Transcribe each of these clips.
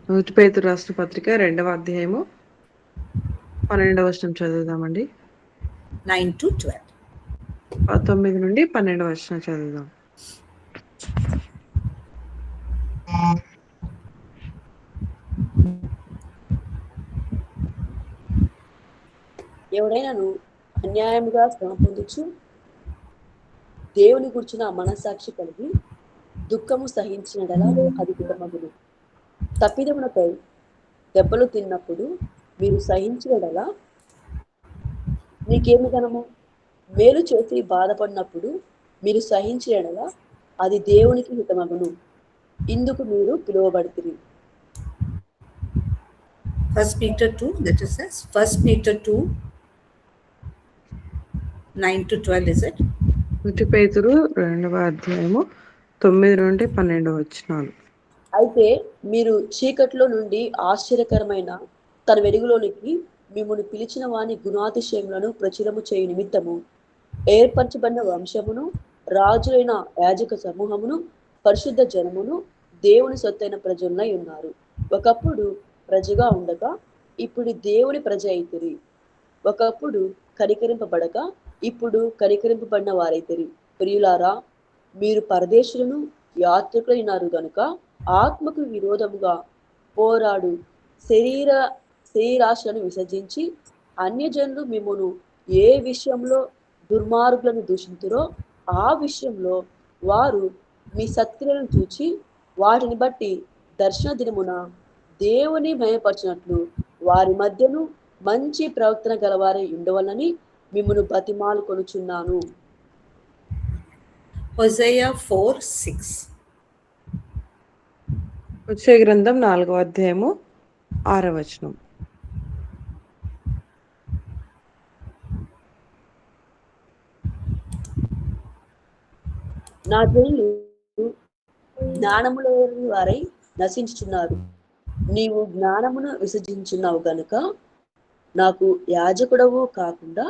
మొదటి పేతురు రాసిన పత్రిక 2వ అధ్యాయము 12వ వచనం చదువుదామండి. 9 to 12. 19 నుండి 12వ వచనం చదువుదాం. ఎవడైనాను అన్యాయముగా శ్రమ పొందుచు దేవుని గుర్చిన మనస్సాక్షి కలిగి దుఃఖము సహించినడలా అది హితమగును. తప్పిదమునకై దెబ్బలు తిన్నప్పుడు మీరు సహించినడలా మీకేమి ఘనము? మేలు చేసి బాధపడినప్పుడు మీరు సహించినడలా అది దేవునికి హితమగును. ఇందుకు మీరు పిలువబడితిరి. 1 Peter 2, that is says 1 Peter 2, 9 to 12, is it? మొదటి పేతురు 2వ అధ్యాయము 9 నుండి 12 వచనాలు. అయితే మీరు చీకట్లో నుండి ఆశ్చర్యకరమైన తన వెలుగులోనికి మిమ్మల్ని పిలిచిన వాని గుణాతిశయములను ప్రచురము చేయు నిమిత్తము ఏర్పరచబడిన వంశమును, రాజులైన యాజక సమూహమును, పరిశుద్ధ జనమును, దేవుని సొత్తైన ప్రజలై ఉన్నారు. ఒకప్పుడు ప్రజగా ఉండగా ఇప్పుడు దేవుని ప్రజ అయితిరి. ఒకప్పుడు కనికరింపబడక ఇప్పుడు కనికరింపబడిన వారైతిరి. ప్రియులారా, మీరు పరదేశులను యాత్రికులైనారు గనుక ఆత్మకు విరోధముగా పోరాడు శరీరాశలను విసర్జించి అన్యజనులు మిమ్మును ఏ విషయంలో దుర్మార్గులను దూషింతురో ఆ విషయంలో వారు మీ సత్క్రియలను చూచి వాటిని బట్టి దర్శన దినమున దేవుని భయపరచినట్లు వారి మధ్యను మంచి ప్రవర్తన గలవారై ఉండవలని మిమ్మును బతిమాలు కొనుచున్నాను. Hosea 4:6. వచ్చే గ్రంథం 4వ అధ్యాయము 6వ వచనం. నా జనులు జ్ఞానము లేని వారై నశించుచున్నారు. నీవు జ్ఞానమును విసర్జించున్నావు గనుక నాకు యాజకుడవు కాకుండా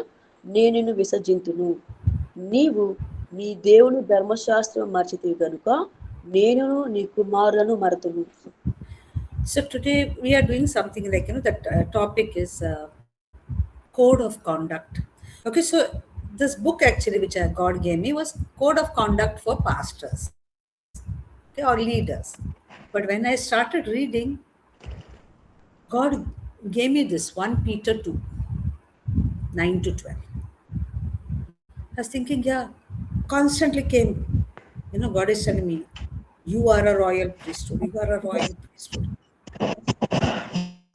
నేను నిన్ను విసర్జింతును. నీవు నీ దేవుని ధర్మశాస్త్రం మర్చితివి గనుక నేను నీ కుమారులను మరతును. So today we are doing something like, that topic is code of conduct. Okay, so this book actually which God gave me was code of conduct for pastors, okay, or leaders. But when I started reading, God gave me this 1 Peter 2, 9 to 12. I was thinking, yeah, constantly came, God is telling me, you are a royal priesthood, you are a royal priesthood.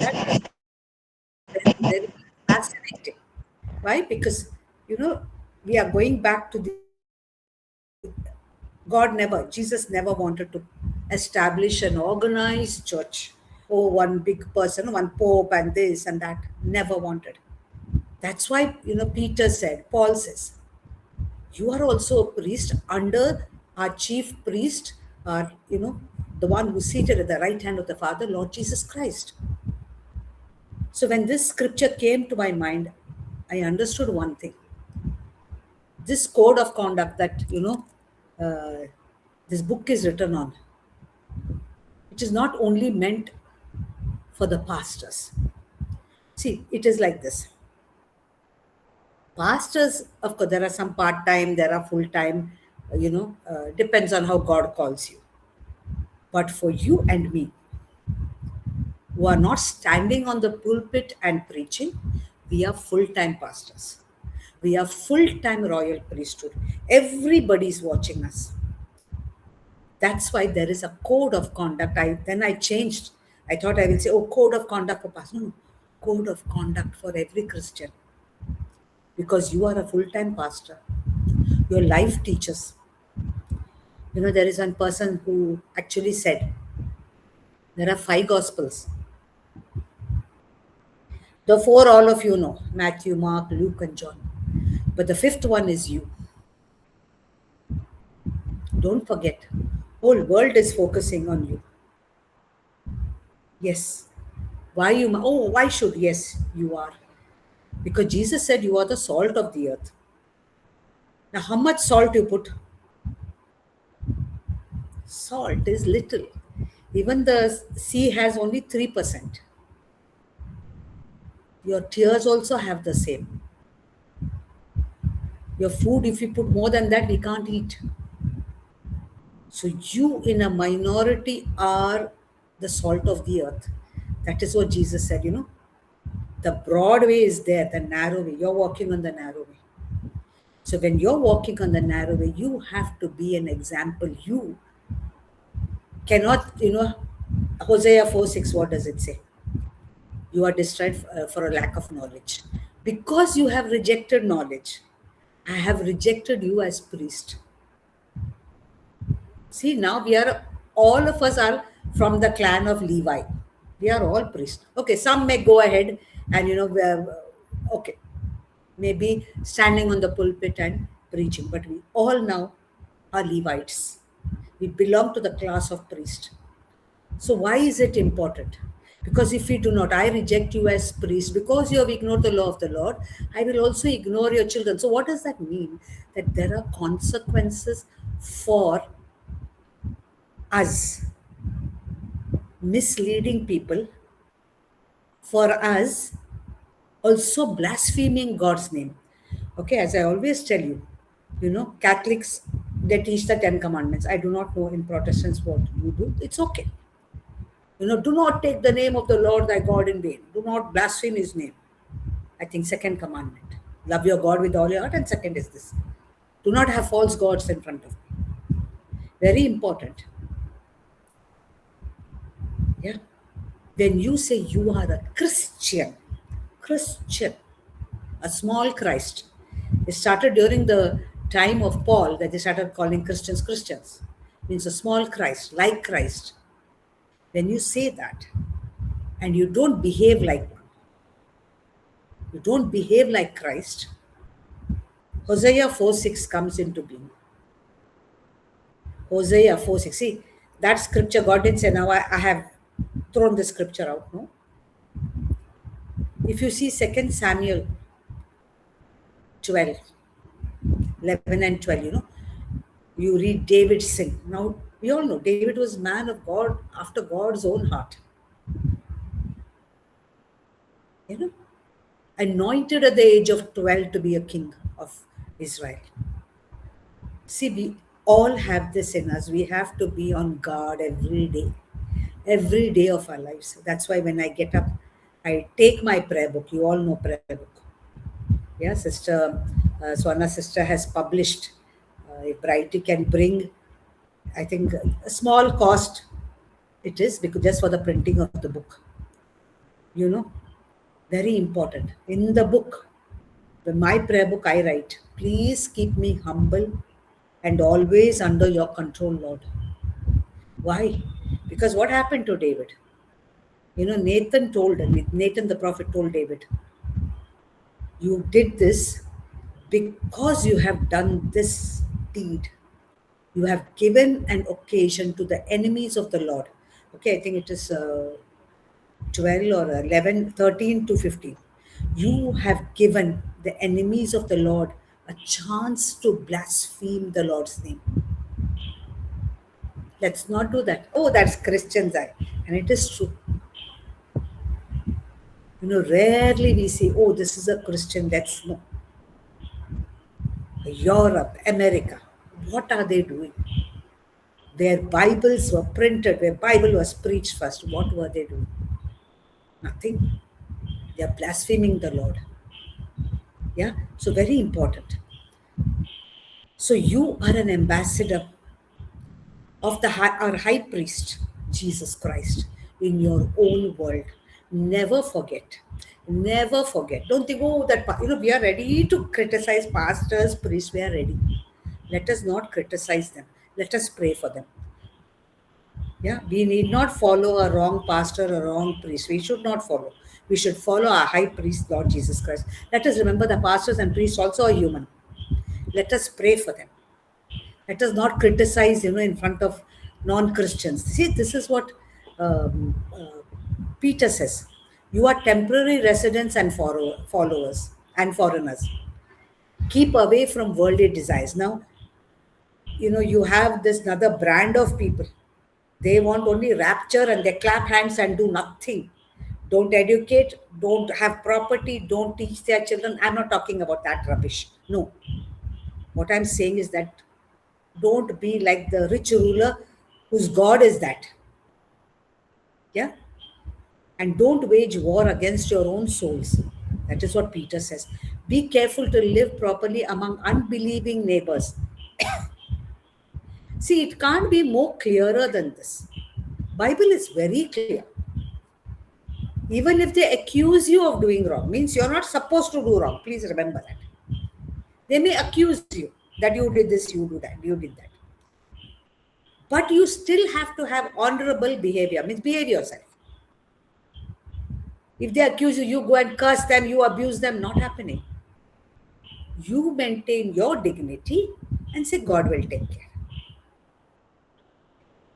That is very fascinating. Why? Because, we are going back to Jesus never wanted to establish an organized church. Oh, one big person, one pope and this and that. Never wanted. That's why, Paul says, you are also a priest under our chief priest, the one who's seated at the right hand of the Father, Lord Jesus Christ. So when this scripture came to my mind, I understood one thing. This code of conduct that, this book is written on, it is not only meant for the pastors. See, it is like this. Pastors, of course, there are some part-time, there are full-time, depends on how God calls you. But for you and me, who are not standing on the pulpit and preaching, we are full-time pastors. We are full-time royal priesthood. Everybody is watching us. That's why there is a code of conduct. Then I changed. I thought I will say, code of conduct for pastors. No, code of conduct for every Christian. Because you are a full-time pastor. Your life teaches. There is one person who actually said, there are 5 Gospels. The 4 all of you know, Matthew, Mark, Luke, and John. But the 5th one is you. Don't forget, whole world is focusing on you. Yes. Why you? Why should? Yes, you are. Because Jesus said you are the salt of the earth. Now, how much salt you put? Salt is little. Even the sea has only 3%. Your tears also have the same. Your food, if you put more than that, we can't eat. So you in a minority are the salt of the earth. That is what Jesus said, The broad way is there, the narrow way. You're walking on the narrow way. So when you're walking on the narrow way, you have to be an example. You cannot, Hosea 4:6, what does it say? You are destroyed for a lack of knowledge. Because you have rejected knowledge, I have rejected you as priest. See, now all of us are from the clan of Levi. We are all priests. Okay, some may go ahead and, okay, maybe standing on the pulpit and preaching, but we all now are Levites. We belong to the class of priest. So why is it important? Because if we do not, I reject you as priest because you have ignored the law of the Lord, I will also ignore your children. So what does that mean? That there are consequences for us misleading people, for us also blaspheming God's name. Okay, as I always tell you, Catholics, they teach the 10 Commandments. I do not know in Protestants what you do. It's okay. Do not take the name of the Lord thy God in vain. Do not blaspheme his name. I think second commandment. Love your God with all your heart. And second is this. Do not have false gods in front of me. Very important. Yeah. When you say you are a Christian, a small Christ. It started during the time of Paul that they started calling Christians Christians. Means a small Christ, like Christ. When you say that and you don't behave like one, you don't behave like Christ, Hosea 4:6 comes into being. Hosea 4:6. See, that scripture, God didn't say, now I have thrown the scripture out, no? If you see 2 Samuel 12, 11 and 12, you read David sing. Now, we all know David was man of God after God's own heart. Anointed at the age of 12 to be a king of Israel. See, we all have this in us. We have to be on guard every day of our lives. That's why when I get up, I take my prayer book. You all know prayer book. Yeah, Sister Swarna's sister has published. If Brighty can bring, I think, a small cost it is, because just for the printing of the book. Very important. In the book, my prayer book, I write, please keep me humble and always under your control, Lord. Why? Because what happened to David? Nathan the prophet told David, you did this because you have done this deed. You have given an occasion to the enemies of the Lord. Okay, I think it is 12 or 11, 13 to 15. You have given the enemies of the Lord a chance to blaspheme the Lord's name. Let's not do that. Oh, that's Christian's eye. And it is true. Rarely we say, oh, this is a Christian. Let's know. Europe, America, what are they doing? Their Bibles were printed, their Bible was preached first. What were they doing? Nothing. They are blaspheming the Lord. Yeah, so very important. So you are an ambassador of our high priest, Jesus Christ, in your own world. Never forget. Never forget. Don't think, oh, that, we are ready to criticize pastors, priests, we are ready. Let us not criticize them. Let us pray for them. Yeah, we need not follow a wrong pastor, a wrong priest. We should not follow. We should follow our high priest, Lord Jesus Christ. Let us remember the pastors and priests also are human. Let us pray for them. Let us not criticize, in front of non-Christians. See, this is what Peter says. You are temporary residents and followers and foreigners. Keep away from worldly desires. Now, you have this another brand of people. They want only rapture and they clap hands and do nothing. Don't educate, don't have property, don't teach their children. I'm not talking about that rubbish. No. What I'm saying is that don't be like the rich ruler whose God is that. Yeah? And don't wage war against your own souls. That is what Peter says. Be careful to live properly among unbelieving neighbors. See, it can't be more clearer than this. Bible is very clear. Even if they accuse you of doing wrong, means you're not supposed to do wrong. Please remember that. They may accuse you that you did this, you do that, you did that. But you still have to have honorable behavior, means behave yourself. If they accuse you, you go and curse them, you abuse them, not happening. You maintain your dignity and say, God will take care.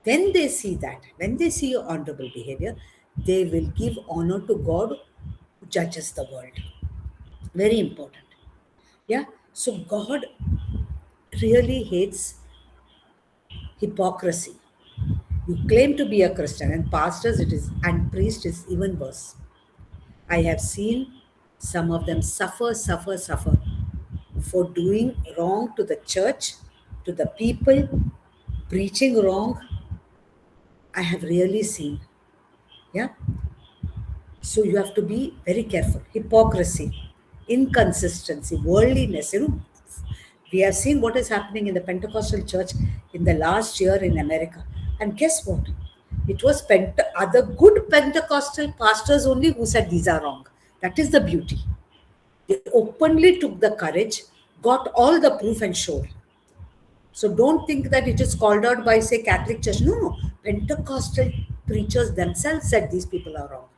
When they see that, when they see your honorable behavior, they will give honor to God who judges the world. Very important. Yeah. So God really hates hypocrisy. You claim to be a Christian, and pastors it is, and priest is even worse. I have seen some of them suffer for doing wrong to the church, to the people, preaching wrong. I have really seen. Yeah. So you have to be very careful. Hypocrisy, inconsistency, worldliness. We have seen what is happening in the Pentecostal church in the last year in America. And guess what? It was other good Pentecostal pastors only who said these are wrong. That is the beauty. They openly took the courage, got all the proof and showed. So don't think that it is called out by, say, Catholic Church. No. Pentecostal preachers themselves said these people are wrong.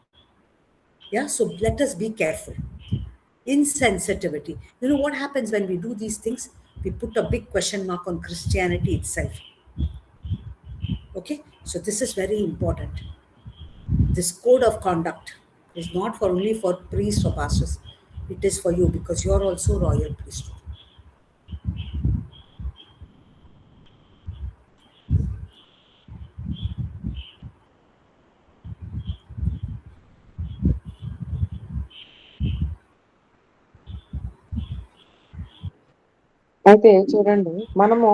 Yeah, so let us be careful. Insensitivity. You know what happens when we do these things? We put a big question mark on Christianity itself. Okay, so this is very important. This code of conduct is not for only for priests or pastors. It is for you because you are also royal priesthood. అయితే చూడండి, మనము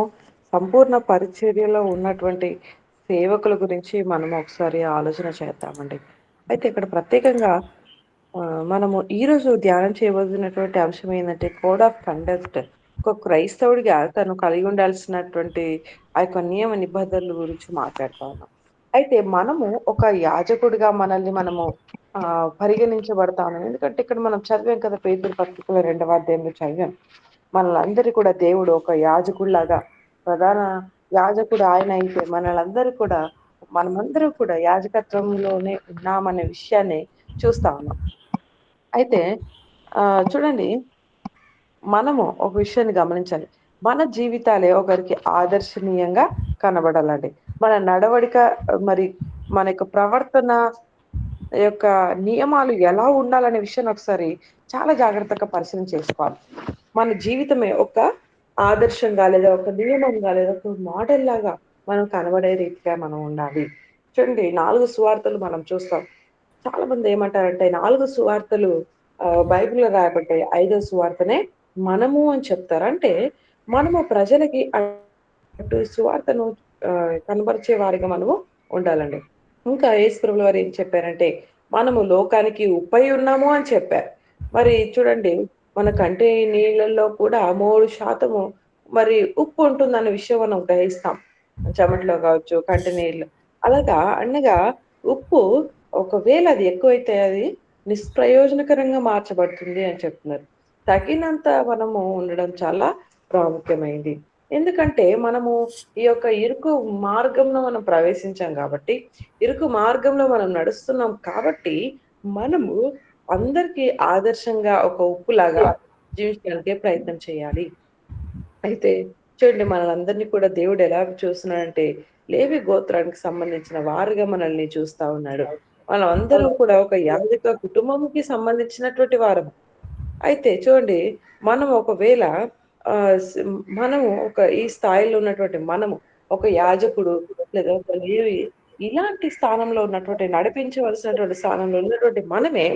సంపూర్ణ పరిచర్యలో ఉన్నటువంటి సేవకుల గురించి మనం ఒకసారి ఆలోచన చేద్దామండి. అయితే ఇక్కడ ప్రత్యేకంగా మనము ఈరోజు ధ్యానం చేయబోతున్నటువంటి అంశం ఏందంటే కోడ్ ఆఫ్ కండక్ట్. ఒక క్రైస్తవుడిగా తను కలిగి ఉండాల్సినటువంటి ఆ యొక్క నియమ నిబంధనల గురించి మాట్లాడుతా ఉన్నాం. అయితే మనము ఒక యాజకుడిగా మనల్ని మనము పరిగణించబడతా ఉన్నాం. ఎందుకంటే ఇక్కడ మనం చదివాం కదా, పేతురు పత్రికలో 2వ అధ్యాయంలో చదివాం. మనలందరూ కూడా దేవుడు ఒక యాజకుడిలాగా, ప్రధాన యాజకుడు ఆయన అయితే మనలందరూ కూడా మనమందరం కూడా యాజకత్వంలోనే ఉన్నామనే విషయాన్ని చూస్తా ఉన్నాం. అయితే చూడండి, మనము ఒక విషయాన్ని గమనించాలి. మన జీవితాలే ఒకరికి ఆదర్శనీయంగా కనబడాలండి. మన నడవడిక మరి మన యొక్క ప్రవర్తన యొక్క నియమాలు ఎలా ఉండాలనే విషయాన్ని ఒకసారి చాలా జాగ్రత్తగా పరిశీలన చేసుకోవాలి. మన జీవితమే ఒక ఆదర్శంగా లేదా ఒక నియమంగా లేదా ఒక మోడల్ లాగా మనం కనబడే రీతిగా మనం ఉండాలి. చూడండి, 4 సువార్తలు మనం చూస్తాం. చాలా మంది ఏమంటారంటే 4 సువార్తలు బైబిల్‌లో రాయబడ్డాయి. 5వ సువార్తనే మనము అని చెప్తారు. అంటే మనము ప్రజలకి అటు సువార్తను కనబరిచే వారిగా మనము ఉండాలండి. ఇంకా యేసుప్రభుల వారు ఏం చెప్పారంటే, మనము లోకానికి ఉప్పై ఉన్నాము అని చెప్పారు. మరి చూడండి, మన కంటి నీళ్ళల్లో కూడా 3% మరి ఉప్పు ఉంటుందన్న విషయం మనం గ్రహిస్తాం. చెమటలో కావచ్చు, కంటి నీళ్ళు. అలాగా అనగా ఉప్పు ఒకవేళ అది ఎక్కువైతే అది నిష్ప్రయోజనకరంగా మార్చబడుతుంది అని చెప్తున్నారు. తగినంత మనము ఉండడం చాలా ప్రాముఖ్యమైంది. ఎందుకంటే మనము ఈ యొక్క ఇరుకు మార్గంలో మనం ప్రవేశించాం కాబట్టి, ఇరుకు మార్గంలో మనం నడుస్తున్నాం కాబట్టి, మనము అందరికీ ఆదర్శంగా ఒక ఉప్పులాగా జీవించడానికే ప్రయత్నం చేయాలి. అయితే చూడండి, మనలందరినీ కూడా దేవుడు ఎలా చూస్తున్నాడంటే, లేవి గోత్రానికి సంబంధించిన వారుగా మనల్ని చూస్తా ఉన్నాడు. మనమందరం కూడా ఒక యాజక కుటుంబంకి సంబంధించినటువంటి వారం. అయితే చూడండి, మనం ఒకవేళ మనము ఒక ఈ స్థాయిలో ఉన్నటువంటి మనము ఒక యాజకుడు లేదా ఒక లేవి ఇలాంటి స్థానంలో ఉన్నటువంటి నడిపించవలసినటువంటి స్థానంలో ఉన్నటువంటి మనమే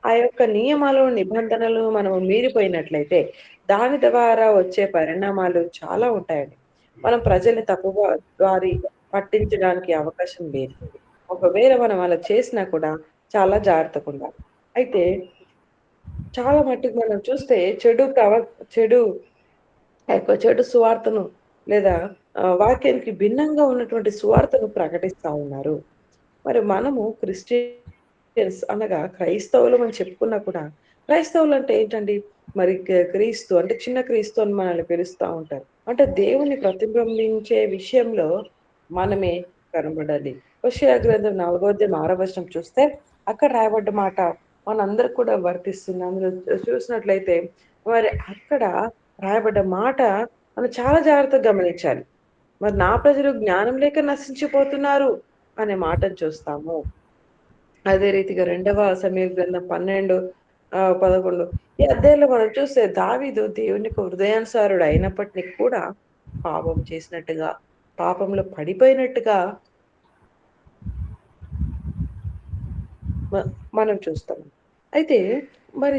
ఆ యొక్క నియమాలు, నిబంధనలు మనము మీరిపోయినట్లయితే దాని ద్వారా వచ్చే పరిణామాలు చాలా ఉంటాయండి. మనం ప్రజల్ని తప్పుగా దారి పట్టించడానికి అవకాశం లేదు. ఒకవేళ మనం అలా చేసినా కూడా చాలా జాగ్రత్తగుండాలి. అయితే చాలా మట్టుకు మనం చూస్తే చెడు చెడు సువార్తను లేదా వాక్యానికి భిన్నంగా ఉన్నటువంటి సువార్తను ప్రకటిస్తా ఉన్నారు. మరి మనము క్రిస్టియన్స్ అనగా క్రైస్తవులమని చెప్పుకున్నా కూడా, క్రైస్తవులంటే ఏంటండి? మరి క్రీస్తు అంటే చిన్న క్రీస్తు అని మనల్ని పిలుస్తా ఉంటారు. అంటే దేవుని ప్రతిబింబించే విషయంలో మనమే కనబడాలి. హోషేయ గ్రంథం 4వ అధ్యాయం 6వ వచనం చూస్తే అక్కడ రాయబడ్డ మాట మనందరికి కూడా వర్తిస్తుంది. అందులో చూసినట్లయితే మరి అక్కడ రాయబడ్డ మాట మనం చాలా జాగ్రత్తగా గమనించాలి. మరి నా ప్రజలు జ్ఞానం లేక నశించిపోతున్నారు అనే మాటను చూస్తాము. అదే రీతిగా 2వ సమూయేలు గ్రంథం 12 11 ఈ అధ్యాయంలో మనం చూస్తే దావీదు దేవునికి హృదయానుసారుడు అయినప్పటికి కూడా పాపం చేసినట్టుగా, పాపంలో పడిపోయినట్టుగా మ మనం చూస్తాం. అయితే మరి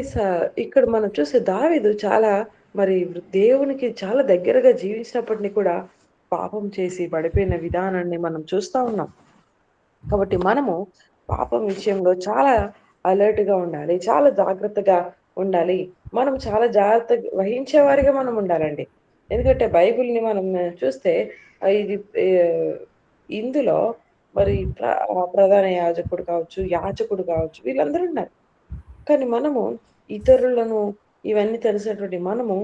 ఇక్కడ మనం చూస్తే దావీదు చాలా మరి దేవునికి చాలా దగ్గరగా జీవించినప్పటిని కూడా పాపం చేసి పడిపోయిన విధానాన్ని మనం చూస్తా ఉన్నాం. కాబట్టి మనము పాపం విషయంలో చాలా అలర్ట్‌గా ఉండాలి. చాలా జాగ్రత్తగా ఉండాలి. మనం చాలా జాగ్రత్త వహించేవారిగా మనం ఉండాలండి. ఎందుకంటే బైబిల్‌ని మనం చూస్తే ఇది ఇందులో మరి ప్రధాన యాజకుడు కావచ్చు, యాజకుడు కావచ్చు వీళ్ళందరూ ఉన్నారు. కానీ మనము ఇతరులను ఇవన్నీ తెలిసినటువంటి మనము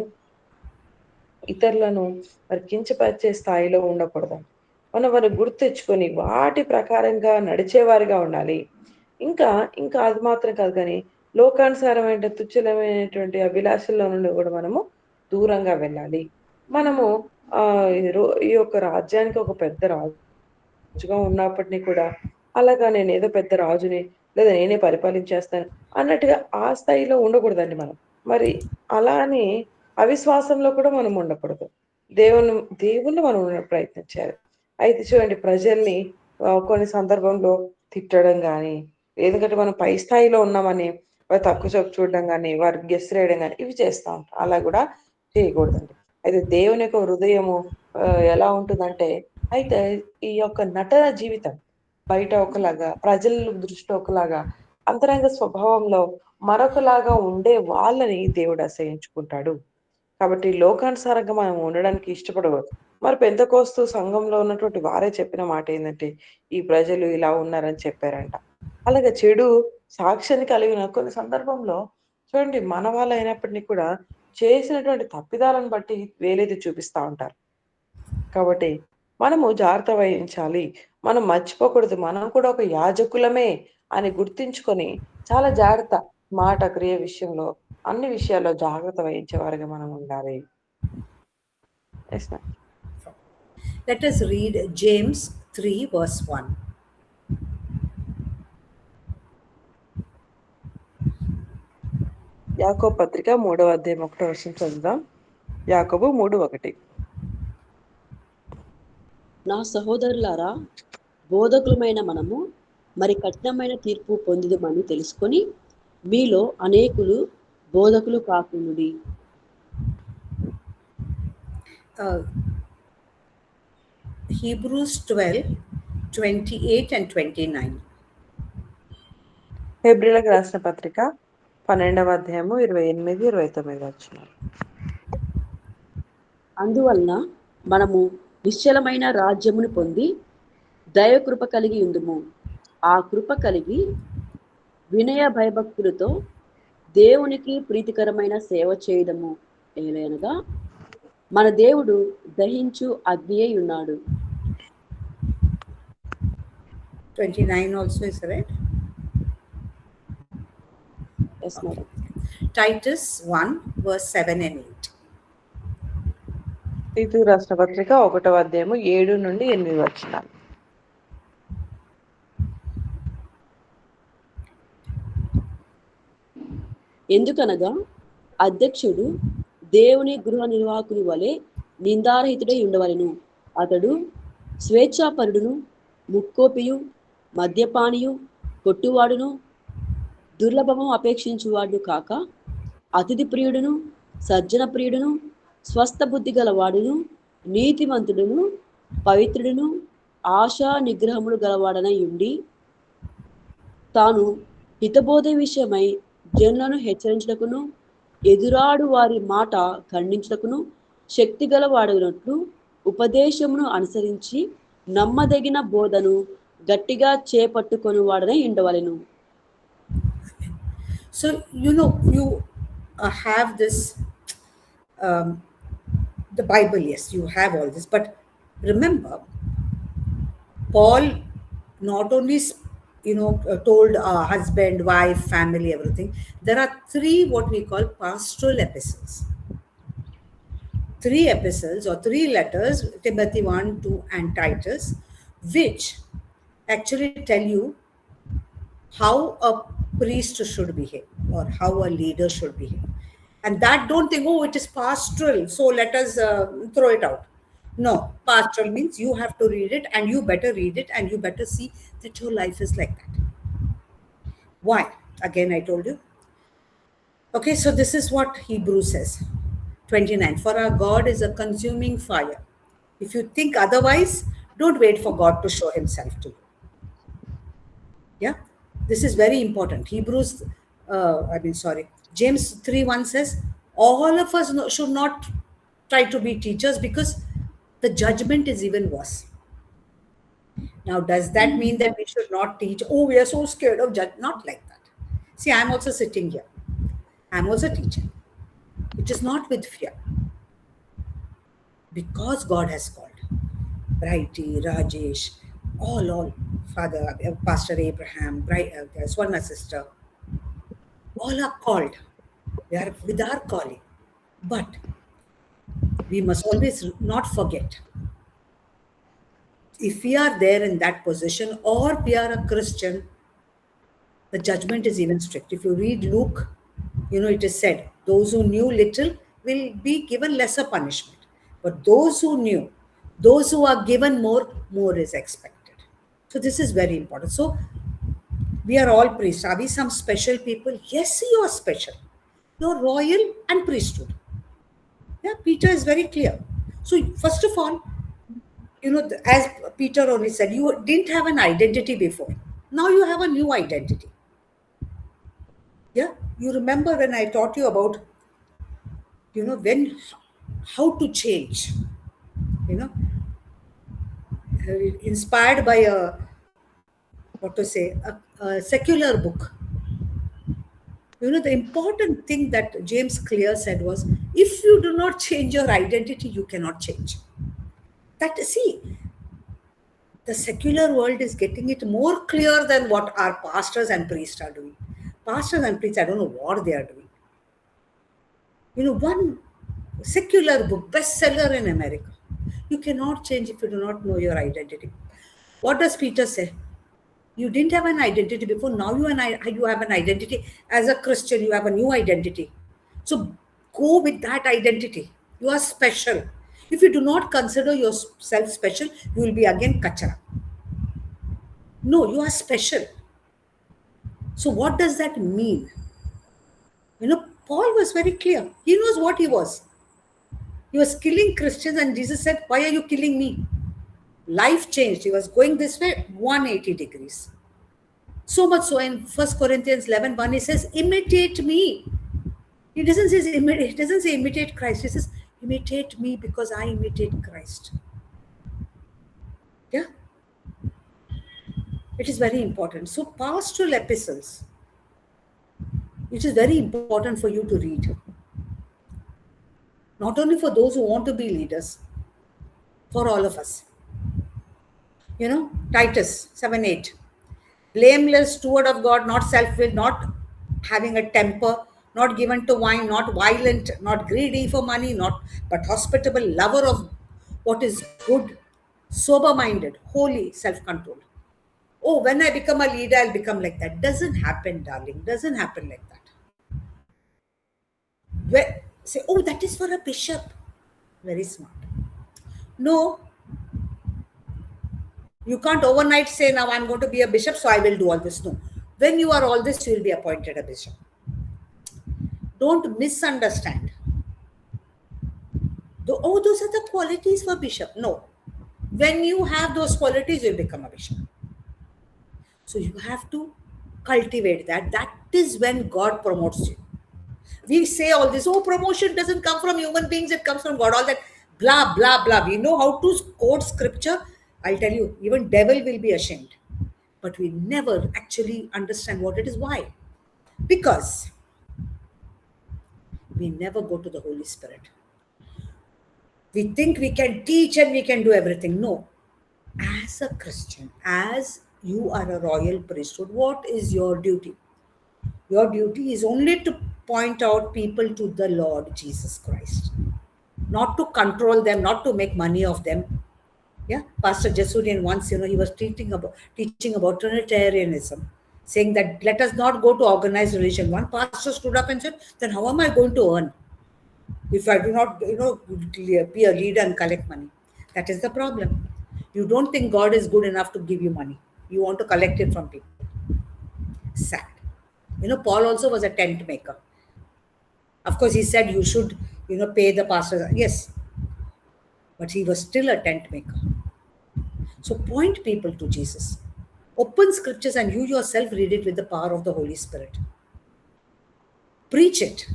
ఇతరులను మరి కించపరిచే స్థాయిలో ఉండకూడదు. మనం వారిని గుర్తెచ్చుకొని వాటి ప్రకారంగా నడిచేవారిగా ఉండాలి. ఇంకా, ఇంకా అది మాత్రం కాదు కానీ లోకానుసారమైన తుచ్చలమైనటువంటి అభిలాషల్లో నుండి కూడా మనము దూరంగా వెళ్ళాలి. మనము ఈ యొక్క రాజ్యానికి ఒక పెద్ద రాజుగా ఉన్నప్పటిని కూడా అలాగా నేనేదో పెద్ద రాజుని లేదా నేనే పరిపాలించేస్తాను అన్నట్టుగా ఆ స్థాయిలో ఉండకూడదండి మనం. మరి అలా అని అవిశ్వాసంలో కూడా మనం ఉండకూడదు. దేవుని దేవుణ్ణి మనం ప్రయత్నం చేయాలి. అయితే చూడండి ప్రజల్ని కొన్ని సందర్భంలో తిట్టడం గాని, ఎందుకంటే మనం పై స్థాయిలో ఉన్నామని తక్కువ చూపు చూడడం గాని, వారికి గెస్సేయడం గాని ఇవి చేస్తా ఉంటాం. అలా కూడా చేయకూడదండి. అయితే దేవుని యొక్క హృదయము ఎలా ఉంటుందంటే అయితే ఈ యొక్క నటన జీవితం బయట ఒకలాగా, ప్రజల దృష్టిలో ఒకలాగా, అంతరంగ స్వభావంలో మరొకలాగా ఉండే వాళ్ళని దేవుడు అసహ్యించుకుంటాడు. కాబట్టి లోకానుసారంగా మనం ఉండడానికి ఇష్టపడకూడదు. మరి పెంతెకోస్తు సంఘంలో ఉన్నటువంటి వారే చెప్పిన మాటేందంటే, ఈ ప్రజలు ఇలా ఉన్నారని చెప్పారంట. అలాగే చెడు సాక్ష్యాన్ని కలిగిన కొన్ని సందర్భంలో చూడండి మన వాళ్ళయినప్పటిని కూడా చేసినటువంటి తప్పిదాలను బట్టి వేలెత్తి చూపిస్తా ఉంటారు. కాబట్టి మనము జాగ్రత్త వహించాలి. మనం మర్చిపోకూడదు. మనం కూడా ఒక యాజకులమే అని గుర్తించుకొని చాలా జాగ్రత్త మాట, క్రియ విషయంలో అన్ని విషయాల్లో జాగ్రత్త వహించేవారిగా మనం ఉండాలి. Yes ma'am. Let us read James 3, verse 1. యాకోబు పత్రిక 3వ అధ్యాయం 1వ వచనం చదువుదాం. యాకోబు 3:1. నా సహోదరులారా, బోధకులమైన మనము మరి కఠినమైన తీర్పు పొందుదమని తెలుసుకొని మీలో అనేకులు బోధకులు కాకుండుడి. Uh, Hebrews 12, 28 and 29. హెబ్రీయులకు రాసిన పత్రిక 12వ అధ్యాయము 28, 29 వచనాలు. అందువలన మనము నిశ్చలమైన రాజ్యమును పొంది దైవకృప కలిగి ఉందుము. ఆ కృప కలిగి వినయ భయభక్తులతో దేవునికి ప్రీతికరమైన సేవ చేయడము. ఏలైనగా మన దేవుడు దహించు అగ్ని అయి ఉన్నాడు. 29 also is right. Yes madam. Titus 1, verse 7 and 8. తీతు రాసిన పత్రిక 1వ అధ్యాయము 7 నుండి 8 వచనాలు. ఎందుకనగా అధ్యక్షుడు దేవుని గృహ నిర్వాహకుని వలె నిందారహితుడై ఉండవలెను. అతడు స్వేచ్ఛాపరుడును, ముక్కోపియు, మద్యపానియు, కొట్టువాడును, దుర్లభము అపేక్షించువాడు కాక, అతిథి ప్రియుడును, సజ్జన ప్రియుడును, స్వస్థ బుద్ధి గలవాడును, నీతిమంతుడును, పవిత్రుడును, ఆశా నిగ్రహములు గలవాడనై ఉండి, తాను హితబోధ విషయమై జనులను హెచ్చరించుటకును, ఎదురాడు వారి మాట ఖండించుటకును శక్తి గలవాడనట్లు ఉపదేశమును అనుసరించి నమ్మదగిన బోధను గట్టిగా చేపట్టుకొని వాడనై ఉండవలెను. So, you have this, the Bible, yes, you have all this. But remember, Paul not only, told husband, wife, family, everything. There are 3 what we call pastoral epistles. 3 epistles or 3 letters, Timothy 1, 2, and Titus, which actually tell you how a priest should behave or how a leader should behave. And that don't think, oh, it is pastoral, so let us throw it out. No, pastoral means you have to read it, and you better read it, and you better see that your life is like that. Why? Again, I told you. Okay, so this is what Hebrews says, 29. For our God is a consuming fire. If you think otherwise, don't wait for God to show himself to you. Yeah, this is very important. James 3:1 says, all of us should not try to be teachers because the judgment is even worse. Now, does that mean that we should not teach? Oh, we are so scared of judge. Not like that. See, I'm also sitting here. I'm also teaching. It is not with fear. Because God has called. Brighty, Rajesh, all, Father, Pastor Abraham, Swarna sister, all are called. We are with our calling. But we must always not forget, if we are there in that position or we are a Christian, the judgment is even strict. If you read Luke, it is said, those who knew little will be given lesser punishment. But those who knew, those who are given more is expected. So this is very important. So we are all priests. Are we some special people? Yes, you are special. You're royal and priesthood. Yeah, Peter is very clear. So first of all, as Peter only said, you didn't have an identity before. Now you have a new identity. Yeah, you remember when I taught you about, how to change, inspired by a secular book. The important thing that James Clear said was, if you do not change your identity, you cannot change. The secular world is getting it more clear than what our pastors and priests are doing. Pastors and priests, I don't know what they are doing. One secular book, bestseller in America. You cannot change if you do not know your identity. What does Peter say? You didn't have an identity before. Now you have an identity. As a Christian, you have a new identity. So go with that identity. You are special. If you do not consider yourself special, you will be again kachara. No, you are special. So what does that mean? Paul was very clear. He knows what he was. He was killing Christians, and Jesus said, why are you killing me? Life changed. He was going this way 180 degrees. So much so in 1 Corinthians 11:1, he says, imitate me. He doesn't say imitate Christ. He says, imitate me because I imitate Christ. Yeah. It is very important. So pastoral epistles, it is very important for you to read. Not only for those who want to be leaders, for all of us. Titus 7:8. Blameless steward of God, not self-willed, not having a temper, not given to wine, not violent, not greedy for money, but hospitable, lover of what is good, sober-minded, holy, self-controlled. Oh, when I become a leader, I'll become like that. Doesn't happen, darling. Doesn't happen like that. Say, oh, that is for a bishop. Very smart. No. You can't overnight say, now I'm going to be a bishop, so I will do all this. No. When you are all this, you will be appointed a bishop. Don't misunderstand. Oh, those are the qualities for bishop. No. When you have those qualities, you become a bishop. So you have to cultivate that. That is when God promotes you. We say all this, oh, promotion doesn't come from human beings, it comes from God, all that blah, blah, blah. We know how to quote scripture. I'll tell you, even devil will be ashamed. But we never actually understand what it is. Why? Because we never go to the Holy Spirit. We think we can teach and we can do everything. No. As a Christian, as you are a royal priesthood, what is your duty? Your duty is only to point out people to the Lord Jesus Christ, not to control them, not to make money of them. Yeah, Pastor Jesurian once, he was teaching about Trinitarianism, saying that let us not go to organized religion. One pastor stood up and said, then how am I going to earn if I do not, be a leader and collect money? That is the problem. You don't think God is good enough to give you money. You want to collect it from people. Sad. Paul also was a tent maker. Of course, he said you should, pay the pastors. Yes, but he was still a tent maker. So point people to Jesus. Open scriptures and you yourself read it with the power of the Holy Spirit. Preach it,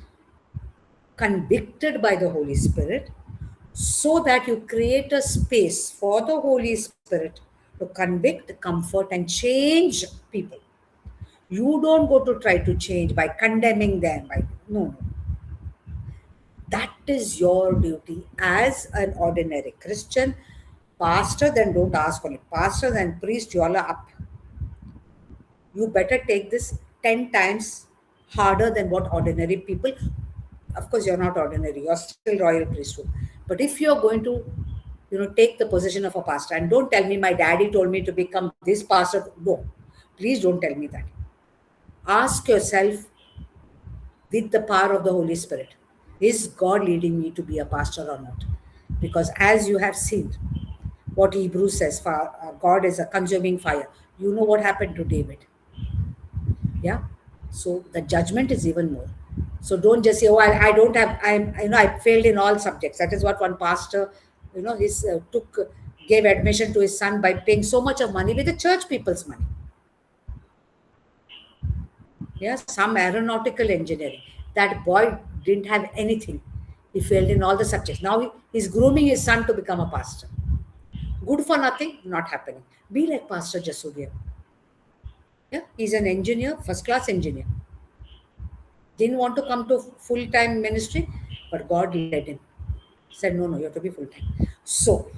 convicted by the Holy Spirit, so that you create a space for the Holy Spirit to convict, comfort, and change people. You don't go to try to change by condemning them. No. That is your duty as an ordinary Christian. Pastor, then don't ask for it. Pastor and priest, you all are up. You better take this 10 times harder than what ordinary people. Of course, you're not ordinary, you're still royal priesthood. But if you're going to, take the position of a pastor, and don't tell me my daddy told me to become this pastor. No, please don't tell me that. Ask yourself with the power of the Holy Spirit, is God leading me to be a pastor or not? Because as you have seen, what Hebrews says, God is a consuming fire. You know what happened to David. Yeah. So the judgment is even more. So don't just say, oh, I don't have, I failed in all subjects. That is what one pastor, gave admission to his son by paying so much of money with the church people's money. Yeah, some aeronautical engineering. That boy didn't have anything. He failed in all the subjects. Now he's grooming his son to become a pastor. Good for nothing, not happening. Be like Pastor Jasudhya. Yeah, he's an engineer, first class engineer. Didn't want to come to full-time ministry, but God led him. Said, no, you have to be full-time. So,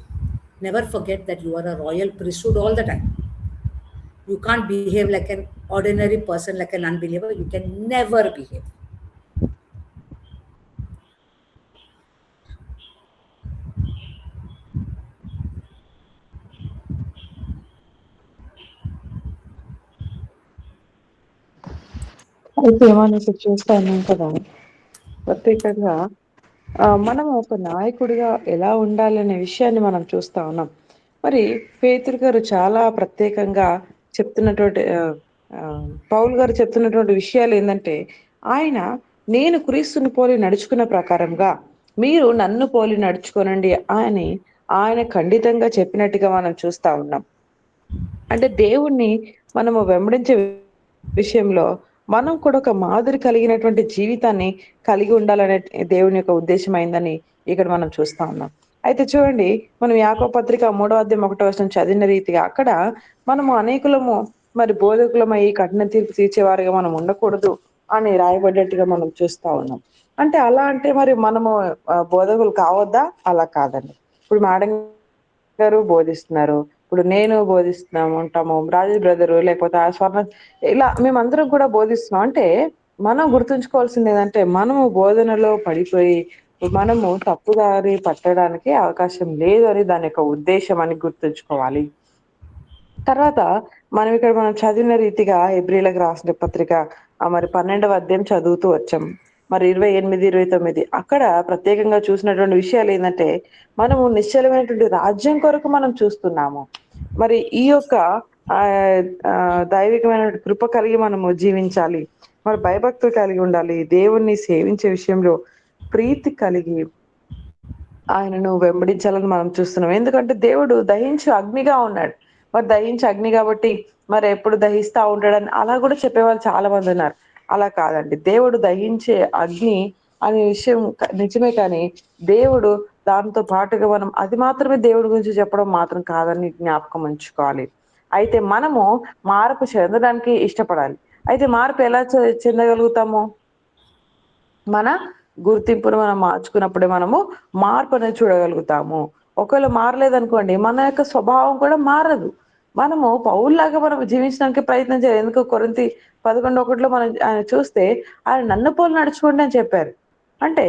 never forget that you are a royal priesthood all the time. You can't behave like an ordinary person, like an unbeliever. You can never behave. అయితే మనం ఇప్పుడు చూస్తా ఉన్నాం కదా, ప్రత్యేకంగా మనం ఒక నాయకుడిగా ఎలా ఉండాలనే విషయాన్ని మనం చూస్తా ఉన్నాం. మరి పేతురు గారు చాలా ప్రత్యేకంగా చెప్తున్నటువంటి పౌలు గారు చెప్తున్నటువంటి విషయాలు ఏంటంటే, ఆయన నేను క్రీస్తుని పోలి నడుచుకున్న ప్రకారంగా మీరు నన్ను పోలి నడుచుకోనండి అని ఆయన ఖండితంగా చెప్పినట్టుగా మనం చూస్తా ఉన్నాం. అంటే దేవుణ్ణి మనము వెంబడించే విషయంలో మనం కూడా ఒక మాదిరి కలిగినటువంటి జీవితాన్ని కలిగి ఉండాలనే దేవుని యొక్క ఉద్దేశం అయిందని ఇక్కడ మనం చూస్తా ఉన్నాం. అయితే చూడండి, మనం యాకోబు పత్రిక 3వ అధ్యాయం 1వ వచనం చదివిన రీతిగా అక్కడ మనము అనేకులము మరి బోధకులమై కఠిన తీర్పు తీర్చేవారుగా మనం ఉండకూడదు అని రాయబడ్డట్టుగా మనం చూస్తా ఉన్నాం. అంటే అలా అంటే మరి మనము బోధకులు కావద్దా? అలా కాదండి. ఇప్పుడు మేడం గారు బోధిస్తున్నారు, ఇప్పుడు నేను బోధిస్తున్నాము ఉంటాము, రాజేష్ బ్రదరు లేకపోతే ఆ స్వర్ణ, ఇలా మేమందరం కూడా బోధిస్తున్నాం. అంటే మనం గుర్తుంచుకోవాల్సింది ఏంటంటే, మనము బోధనలో పడిపోయి మనము తప్పుదారి పట్టడానికి అవకాశం లేదు అని దాని యొక్క ఉద్దేశం అని గుర్తుంచుకోవాలి. తర్వాత మనం చదివిన రీతిగా హెబ్రీయులకు రాసిన పత్రిక మరి 12వ అధ్యాయం చదువుతూ వచ్చాం. మరి 28, 29 అక్కడ ప్రత్యేకంగా చూసినటువంటి విషయాలు ఏంటంటే, మనము నిశ్చలమైనటువంటి రాజ్యం కొరకు మనం చూస్తున్నాము. మరి ఈ యొక్క దైవికమైన కృప కలిగి మనము జీవించాలి. మరి భయభక్తులు కలిగి ఉండాలి. దేవుణ్ణి సేవించే విషయంలో ప్రీతి కలిగి ఆయనను వెంబడించాలని మనం చూస్తున్నాం. ఎందుకంటే దేవుడు దహించు అగ్నిగా ఉన్నాడు. మరి దహించు అగ్ని కాబట్టి మరి ఎప్పుడు దహిస్తా ఉంటాడని అలా కూడా చెప్పేవాళ్ళు చాలా మంది ఉన్నారు. అలా కాదండి. దేవుడు దహించే అగ్ని అనే విషయం నిజమే కానీ దేవుడు దాంతో పాటుగా మనం అది మాత్రమే దేవుడి గురించి చెప్పడం మాత్రం కాదని జ్ఞాపకం ఉంచుకోవాలి. అయితే మనము మార్పు చెందడానికి ఇష్టపడాలి. అయితే మార్పు ఎలా చెందగలుగుతాము? మన గుర్తింపును మనం మార్చుకున్నప్పుడే మనము మార్పు అనేది చూడగలుగుతాము. ఒకవేళ మారలేదనుకోండి, మన యొక్క స్వభావం కూడా మారదు. మనము పౌలులాగా మనం జీవించడానికి ప్రయత్నం చేయాలి. ఎందుకు కొరింథీ 11:1 మనం ఆయన చూస్తే ఆయన నన్ను పోలి నడుచుకోండి అని చెప్పారు. అంటే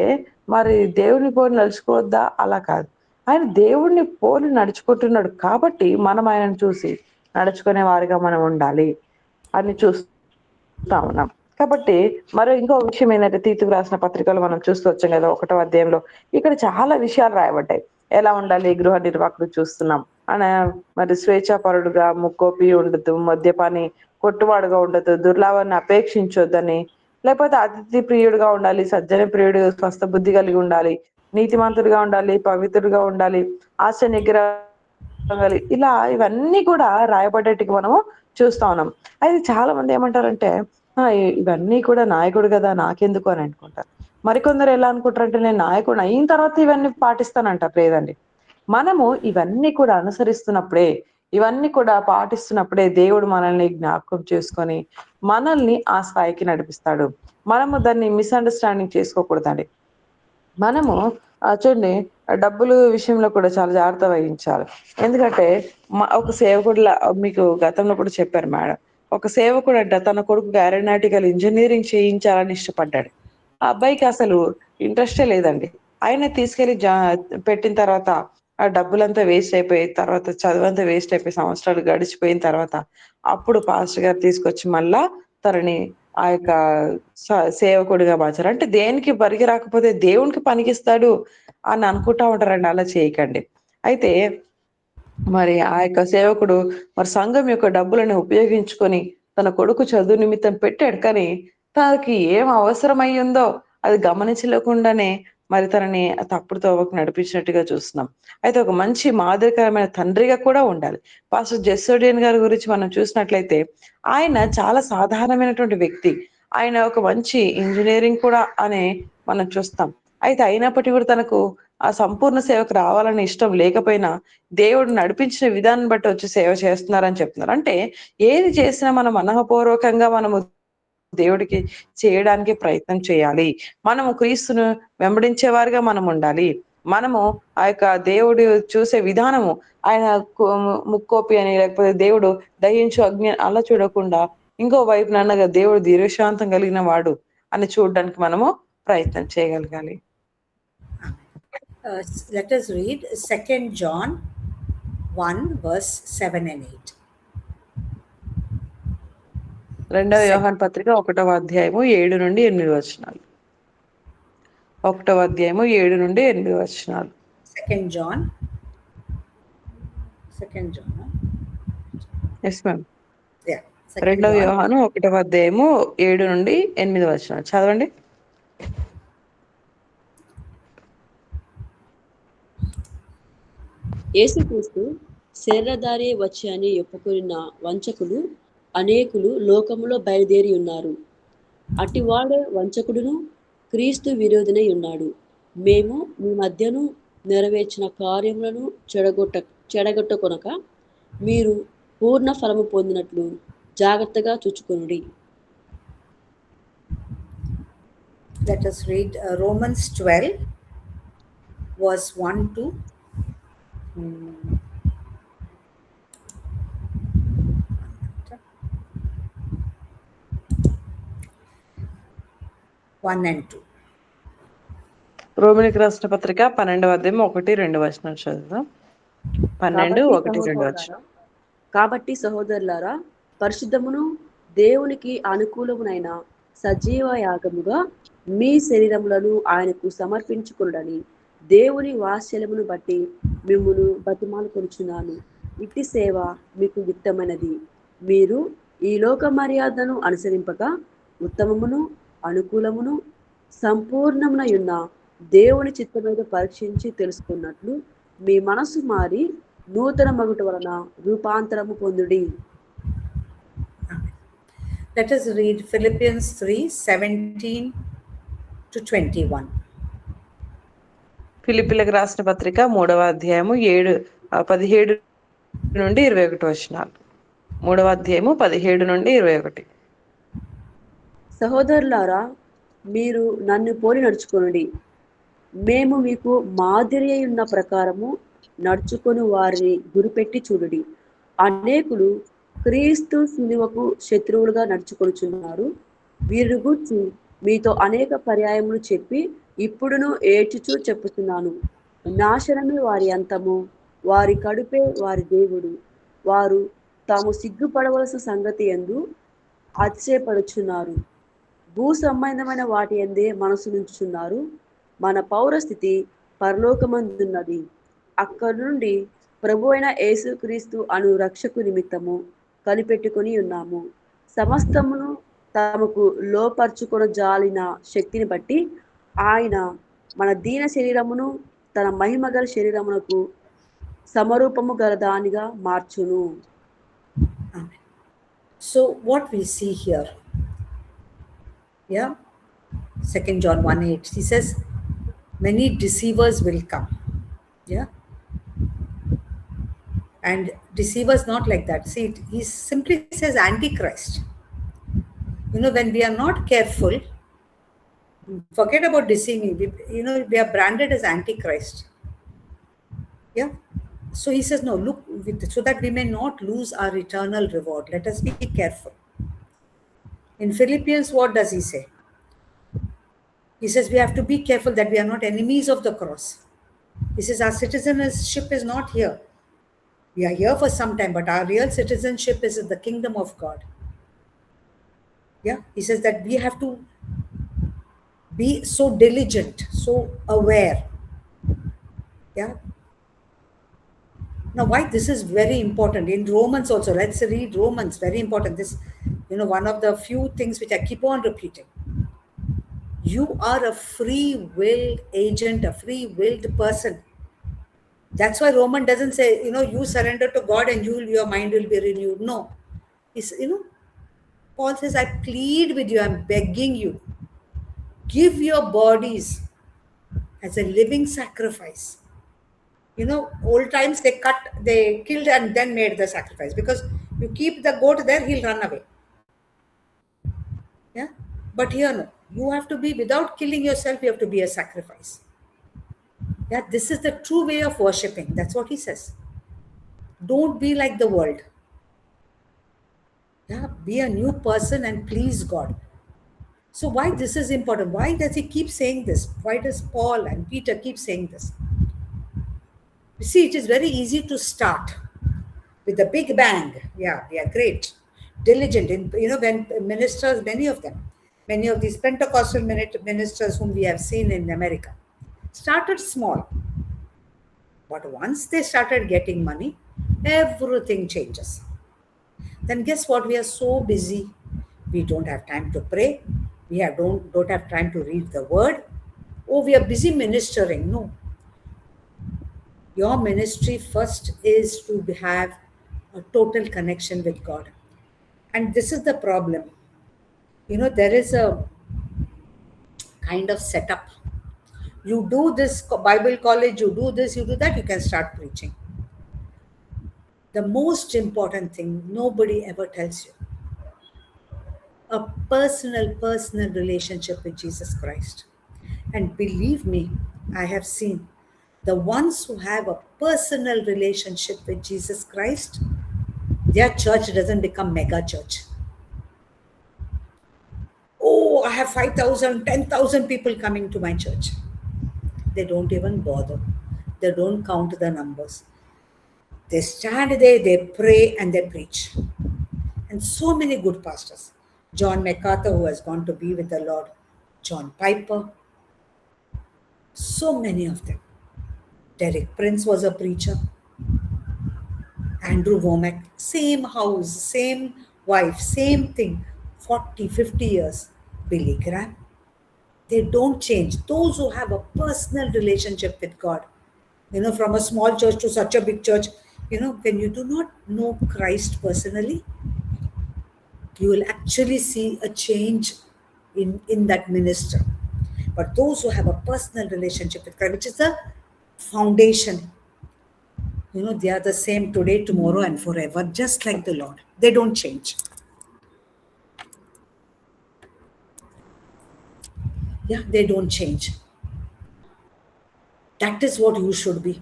మరి దేవుని పోలి నడుచుకోవద్దా? అలా కాదు. ఆయన దేవుడిని పోలి నడుచుకుంటున్నాడు కాబట్టి మనం ఆయనను చూసి నడుచుకునే వారిగా మనం ఉండాలి అని చూస్తా ఉన్నాం. కాబట్టి మరో ఇంకో విషయం ఏంటంటే తీతుకు రాసిన పత్రికలో మనం చూస్తూ వచ్చాం కదా 1వ అధ్యాయంలో ఇక్కడ చాలా విషయాలు రాయబడ్డాయి. ఎలా ఉండాలి గృహ నిర్వాహకుడు చూస్తున్నాం. ఆయన మరి స్వేచ్ఛాపరుడుగా ముక్కోపి ఉండదు, మద్యపాని కొట్టువాడుగా ఉండదు, దుర్లాభాన్ని అపేక్షించొద్దని, లేకపోతే అతిథి ప్రియుడుగా ఉండాలి, సజ్జన ప్రియుడు, స్వస్థ బుద్ధి కలిగి ఉండాలి, నీతిమంతుడిగా ఉండాలి, పవిత్రుడిగా ఉండాలి, ఆశ నిగ్రహాలి. ఇలా ఇవన్నీ కూడా రాయబడేట్టుగా మనము చూస్తా ఉన్నాం. అయితే చాలా మంది ఏమంటారంటే ఇవన్నీ కూడా నాయకుడు గదా! నాకెందుకు అని అనుకుంటారు. మరికొందరు ఎలా అనుకుంటారంటే నేను నాయకుడిని అయిన తర్వాత ఇవన్నీ పాటిస్తానంటారు. లేదండి. మనము ఇవన్నీ కూడా అనుసరిస్తున్నప్పుడే, ఇవన్నీ కూడా పాటిస్తున్నప్పుడే దేవుడు మనల్ని జ్ఞాపకం చేసుకొని, మనల్ని ఆ స్థాయికి నడిపిస్తాడు. మనము దాన్ని మిస్‌అండర్‌స్టాండింగ్ చేసుకోకూడదండి. మనము చూడండి డబ్బులు విషయంలో కూడా చాలా జాగ్రత్త వహించాలి. ఎందుకంటే ఒక సేవకుడిలా మీకు గతంలో కూడా చెప్పారు మేడం. ఒక సేవకుడంట తన కొడుకుకి ఏరోనాటికల్ ఇంజినీరింగ్ చేయించాలని ఇష్టపడ్డాడు. ఆ అబ్బాయికి అసలు ఇంట్రెస్టే లేదండి. ఆయనే తీసుకెళ్ళి పెట్టిన తర్వాత ఆ డబ్బులంతా వేస్ట్ అయిపోయి, తర్వాత చదువంతా వేస్ట్ అయిపోయి, సంవత్సరాలు గడిచిపోయిన తర్వాత అప్పుడు పాస్టర్ గారు తీసుకొచ్చి మళ్ళా తనని ఆ యొక్క స సేవకుడిగా మార్చారు. అంటే దేనికి పనికి రాకపోతే దేవునికి పనికిస్తాడు అని అనుకుంటా ఉంటారండి. అలా చేయకండి. అయితే మరి ఆ యొక్క సేవకుడు మరి సంఘం యొక్క డబ్బులను ఉపయోగించుకొని తన కొడుకు చదువు నిమిత్తం పెట్టాడు. కానీ తనకి ఏం అవసరమయ్యిందో అది గమనించలేకుండానే మరి తనని తప్పుడు తోవకు నడిపించినట్టుగా చూస్తున్నాం. అయితే ఒక మంచి మాదిరికరమైన తండ్రిగా కూడా ఉండాలి. పాస్టర్ జెస్సోడియన్ గారి గురించి మనం చూసినట్లయితే ఆయన చాలా సాధారణమైనటువంటి వ్యక్తి. ఆయన ఒక మంచి ఇంజినీరింగ్ కూడా అని మనం చూస్తాం. అయితే అయినప్పటికీ కూడా తనకు ఆ సంపూర్ణ సేవకు రావాలని ఇష్టం లేకపోయినా దేవుడు నడిపించిన విధానం బట్టి వచ్చి సేవ చేస్తున్నారని చెప్తున్నారు. అంటే ఏది చేసినా మనం మనఃపూర్వకంగా మనము దేవుడికి చేయడానికి ప్రయత్నం చేయాలి. మనము క్రీస్తును వెంబడించే వారిగా మనం ఉండాలి. మనము ఆ యొక్క దేవుడు చూసే విధానము ఆయన కు ముక్కోపి అని లేకపోతే దేవుడు దహించు అగ్ని అలా చూడకుండా ఇంకో వైపుననగా దేవుడు దీర్ఘశాంతం కలిగిన వాడు అని చూడడానికి మనము ప్రయత్నం చేయగలగాలి. Let us read 2 John 1, verse 7 and 8. 2వ యోహాను పత్రిక 1వ అధ్యాయము 7-8 వచనాలు. 1వ అధ్యాయము 7-8 వచనాలు. 2 John. 2 John. Yes ma'am. Yeah. 2 2వ John. యోహాను 1వ అధ్యాయము 7-8 వచనాలు. చదవండి. యేసుక్రీస్తు శరీరధారి వచ్చి అని ఒప్పుకొనిన వంచకులు అనేకులు లోకములో బయలుదేరి ఉన్నారు. అటివాడే వంచకుడును క్రీస్తు విరోధినై ఉన్నాడు. మేము మీ మధ్యను నెరవేర్చిన కార్యములను చెడగొట్టకొనక మీరు పూర్ణ ఫలము పొందినట్లు జాగ్రత్తగా చూచుకొనుడి. Let us read Romans 12, verse 1 to 1 and 2. రోమిలికి రాసిన పత్రిక 12వ అధ్యాయం 1-2 వచనాలు చదువుదాం. 12, 1-2 వచనాలు. కాబట్టి సహోదరులారా, పరిశుద్ధమును దేవునికి అనుకూలమునైన సజీవ యాగముగా మీ శరీరములను ఆయనకు సమర్పించుకొనుడని దేవుని వాత్సల్యమును బట్టి మిమ్మును బతిమాలుకొనుచున్నాను. ఇట్టి సేవ మీకు యుక్తమైనది. మీరు ఈ లోక మర్యాదను అనుసరింపక ఉత్తమమును అనుకూలమును సంపూర్ణమునయున్న దేవుని చిత్తమేదో పరీక్షించి తెలుసుకున్నట్లు మీ మనసు మారి నూతన మగుట వలన రూపాంతరము పొందుడి. Let us read Philippians 3:17 to 21. ఫిలిప్పీలకు రాసిన పత్రిక 3వ అధ్యాయము 17 నుండి 21 వచనాలు. 3వ అధ్యాయము 17 నుండి 21. సహోదరులారా, మీరు నన్ను పోలి నడుచుకొనుడి. మేము మీకు మాదిరి అయి ఉన్న ప్రకారము నడుచుకొని వారిని గురిపెట్టి చూడుడి. అనేకులు క్రీస్తు శిలువకు శత్రువులుగా నడుచుకొనుచున్నారు. వీరిని గూర్చి మీతో అనేక పర్యాయములు చెప్పి ఇప్పుడును ఏడ్చుచూ చెప్పుచున్నాను. నాశనమే వారి అంతము, వారి కడుపే వారి దేవుడు. వారు తాము సిగ్గుపడవలసిన సంగతి యందు అతిశయపడుచున్నారు. భూ సంబంధమైన వాటి యందే మనసు నుంచున్నారు. మన పౌరస్థితి పరలోకమందున్నది. అక్కడి నుండి ప్రభు అయిన యేసుక్రీస్తు అను రక్షకు నిమిత్తము కనిపెట్టుకొని ఉన్నాము. సమస్తమును తమకు లోపర్చుకొన జాలిన శక్తిని బట్టి ఆయన మన దీన శరీరమును తన మహిమ గల శరీరమునకు సమరూపము గల దానిగా మార్చును. Amen. So what we see here, yeah, 2 John 1:8, he says, many deceivers will come. Yeah. And deceivers not like that. See, he simply says Antichrist. When we are not careful, forget about deceiving. We are branded as Antichrist. Yeah. So he says, no, look, so that we may not lose our eternal reward. Let us be careful. In Philippians, what does he say? He says we have to be careful that we are not enemies of the cross. He says our citizenship is not here. We are here for some time, but our real citizenship is in the kingdom of God. Yeah, he says that we have to be so diligent, so aware. Yeah. Now, why this is very important in Romans also. Let's read Romans. Very important. This, one of the few things which I keep on repeating. You are a free-willed agent, a free-willed person. That's why Roman doesn't say, you surrender to God and your mind will be renewed. No. It's, Paul says, I plead with you, I'm begging you. Give your bodies as a living sacrifice. Old times they killed and then made the sacrifice, because you keep the goat there, he'll run away. Yeah. But here, no. You have to be, without killing yourself, you have to be a sacrifice. Yeah, this is the true way of worshipping. That's what he says. Don't be like the world. Yeah, be a new person and please God. So why this is important? Why does he keep saying this? Why does Paul and Peter keep saying this? You see, it is very easy to start with a big bang. Yeah, we are great, diligent. When ministers, many of these Pentecostal ministers whom we have seen in America, started small. But once they started getting money, everything changes. Then guess what? We are so busy. We don't have time to pray. We don't have time to read the word. Oh, we are busy ministering. No. Your ministry first is to have a total connection with God. And this is the problem. There is a kind of setup. You do this Bible college, you do this, you do that, you can start preaching. The most important thing, nobody ever tells you. A personal relationship with Jesus Christ. And believe me, I have seen the ones who have a personal relationship with Jesus Christ, their church doesn't become mega church. Oh, I have 5,000, 10,000 people coming to my church. They don't even bother. They don't count the numbers. They stand there, they pray, and they preach. And so many good pastors. John MacArthur, who has gone to be with the Lord. John Piper. So many of them. Derek Prince was a preacher. Andrew Womack, same house, same wife, same thing, 40, 50 years. Billy Graham, they don't change. Those who have a personal relationship with God, from a small church to such a big church, when you do not know Christ personally, you will actually see a change in that minister. But those who have a personal relationship with Christ, which is the foundation, they are the same today, tomorrow, and forever, just like the Lord. They don't change. Yeah, they don't change. That is what you should be.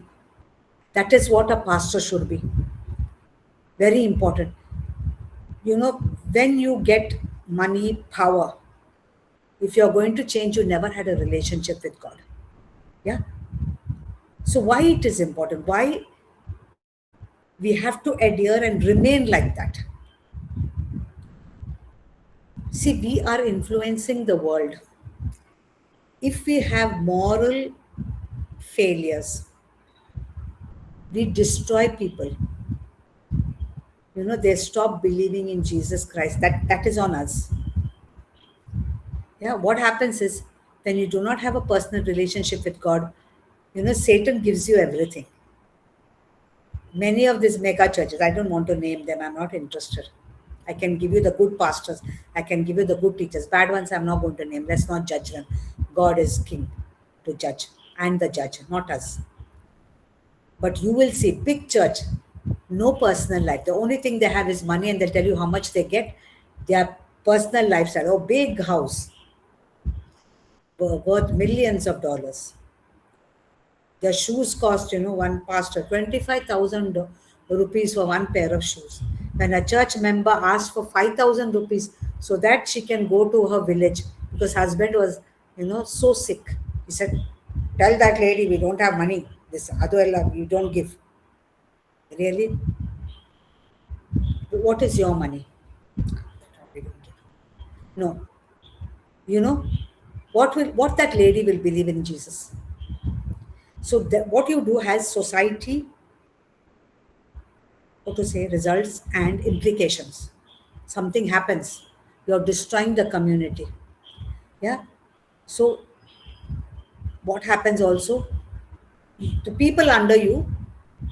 That is what a pastor should be. Very important. When you get money, power, if you're going to change, you never had a relationship with God. Yeah. So why it is important? Why we have to adhere and remain like that? See, we are influencing the world. If we have moral failures, we destroy people. They stop believing in Jesus Christ. That is on us. Yeah, what happens is when you do not have a personal relationship with God, Satan gives you everything. Many of these mega churches, I don't want to name them, I'm not interested. I can give you the good pastors, I can give you the good teachers. Bad ones, I'm not going to name. Let's not judge them. God is king to judge, and the judge, not us. But you will see big church, no personal life. The only thing they have is money, and they'll tell you how much they get. Their personal lifestyle, oh, big house, worth millions of dollars. Their shoes cost, one pastor, 25,000 rupees for one pair of shoes. When a church member asked for 5,000 rupees so that she can go to her village because husband was, so sick. He said, tell that lady we don't have money. This Aduella, you don't give. Really? What is your money? We don't give. No. What that lady will believe in Jesus. So what you do has society, results and implications. Something happens, you're destroying the community. Yeah. So what happens also, the people under you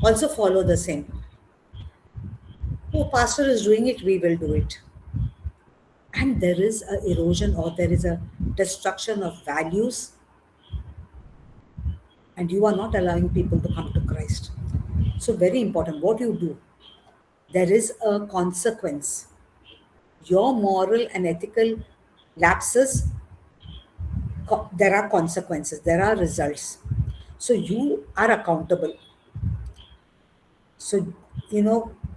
also follow the same. Oh, pastor is doing it, we will do it. And there is a erosion, or there is a destruction of values, and you are not allowing people to come to Christ. So very important what you do, there is a consequence. Your moral and ethical lapses, there are consequences, there are results. So you are accountable. So,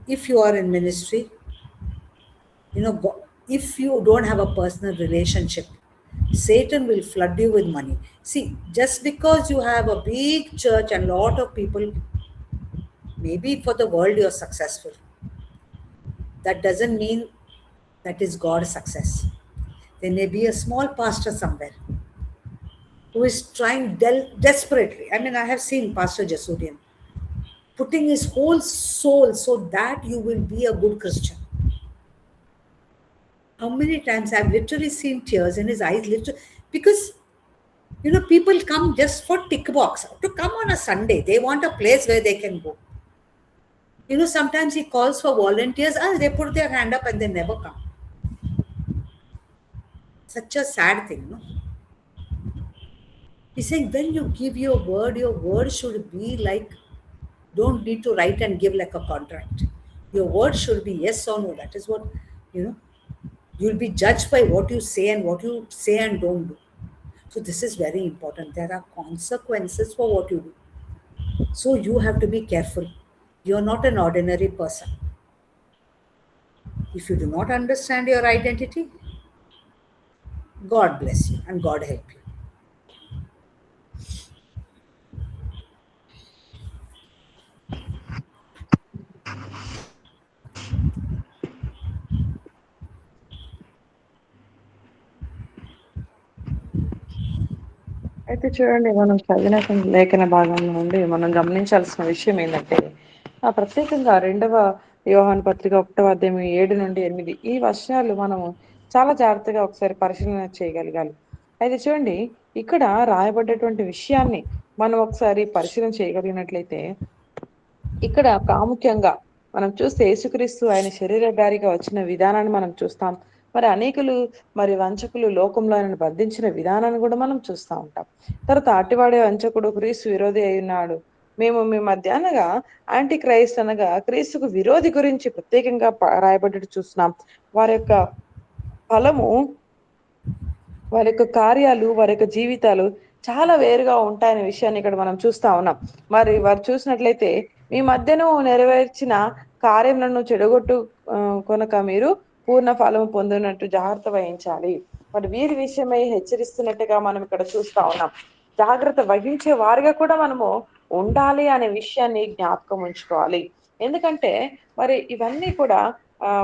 if you are in ministry, if you don't have a personal relationship, Satan will flood you with money. See, just because you have a big church and a lot of people, maybe for the world you're successful, that doesn't mean that is God's success. There may be a small pastor somewhere who is trying desperately. I mean, I have seen Pastor Jasurian putting his whole soul so that you will be a good Christian. How many times I've literally seen tears in his eyes, literally, because people come just for tick box to come on a Sunday. They want a place where they can go. Sometimes he calls for volunteers, they put their hand up and they never come. Such a sad thing, no? He's saying when you give your word should be like, don't need to write and give like a contract. Your word should be yes or no. That is what, you'll be judged by what you say and what you say and don't do. So this is very important. There are consequences for what you do. So you have to be careful. You're not an ordinary person. If you do not understand your identity, God bless you and God help you. అయితే చూడండి, మనం చదివిన లేఖన భాగం నుండి మనం గమనించాల్సిన విషయం ఏంటంటే, ప్రత్యేకంగా 2వ యోహాను పత్రిక 1వ అధ్యాయం 7-8 ఈ వచనాలు మనము చాలా జాగ్రత్తగా ఒకసారి పరిశీలన చేయగలగాలి. అయితే చూడండి, ఇక్కడ రాయబడ్డటువంటి విషయాన్ని మనం ఒకసారి పరిశీలన చేయగలిగినట్లయితే, ఇక్కడ ప్రాముఖ్యంగా మనం చూస్తే యేసుక్రీస్తు ఆయన శరీరధారిగా వచ్చిన విధానాన్ని మనం చూస్తాం. మరి అనేకులు మరి వంచకులు లోకంలో ఆయనను బంధించిన విధానాన్ని కూడా మనం చూస్తా ఉంటాం. తర్వాత అట్టివాడే వంచకుడు క్రీస్తు విరోధి అయినాడు. మేము మీ మధ్య అనగా యాంటీ క్రైస్ట్ అనగా క్రీస్తుకు విరోధి గురించి ప్రత్యేకంగా రాయబడ్డట్టు చూస్తున్నాం. వారి యొక్క ఫలము, వారి యొక్క కార్యాలు, వారి యొక్క జీవితాలు చాలా వేరుగా ఉంటాయనే విషయాన్ని ఇక్కడ మనం చూస్తా ఉన్నాం. మరి వారు చూసినట్లయితే మీ మధ్యను నెరవేర్చిన కార్యములను చెడగొట్టు కొనక మీరు పూర్ణ ఫలము పొందినట్టు జాగ్రత్త వహించాలి. మరి వీరి విషయమై హెచ్చరిస్తున్నట్టుగా మనం ఇక్కడ చూస్తా ఉన్నాం. జాగ్రత్త వహించే వారిగా కూడా మనము ఉండాలి అనే విషయాన్ని జ్ఞాపకం ఉంచుకోవాలి. ఎందుకంటే మరి ఇవన్నీ కూడా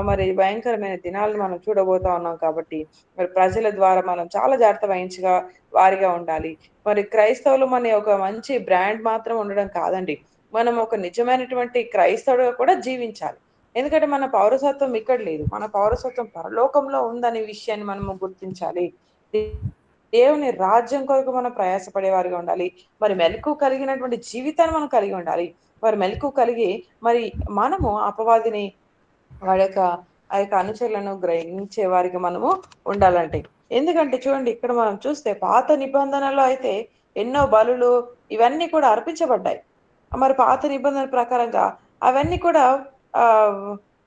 మరి భయంకరమైన దినాలను మనం చూడబోతా ఉన్నాం కాబట్టి మరి ప్రజల ద్వారా మనం చాలా జాగ్రత్త వహించగా వారిగా ఉండాలి. మరి క్రైస్తవులు మన ఒక మంచి బ్రాండ్ మాత్రం ఉండడం కాదండి. మనం ఒక నిజమైనటువంటి క్రైస్తవుడుగా కూడా జీవించాలి. ఎందుకంటే మన పౌరసత్వం ఇక్కడ లేదు. మన పౌరసత్వం పరలోకంలో ఉందనే విషయాన్ని మనము గుర్తించాలి. దే- దేవుని రాజ్యం కొరకు మనం ప్రయాసపడే వారిగా ఉండాలి. మరి మెలకువ కలిగినటువంటి జీవితాన్ని మనం కలిగి ఉండాలి. మరి మెలకువ కలిగి మరి మనము అపవాదిని వాడి యొక్క ఆ యొక్క అనుచరులను గ్రహించే వారికి మనము ఉండాలంటే. ఎందుకంటే చూడండి, ఇక్కడ మనం చూస్తే పాత నిబంధనలో అయితే ఎన్నో బలులు ఇవన్నీ కూడా అర్పించబడ్డాయి. మరి పాత నిబంధన ప్రకారంగా అవన్నీ కూడా ఆ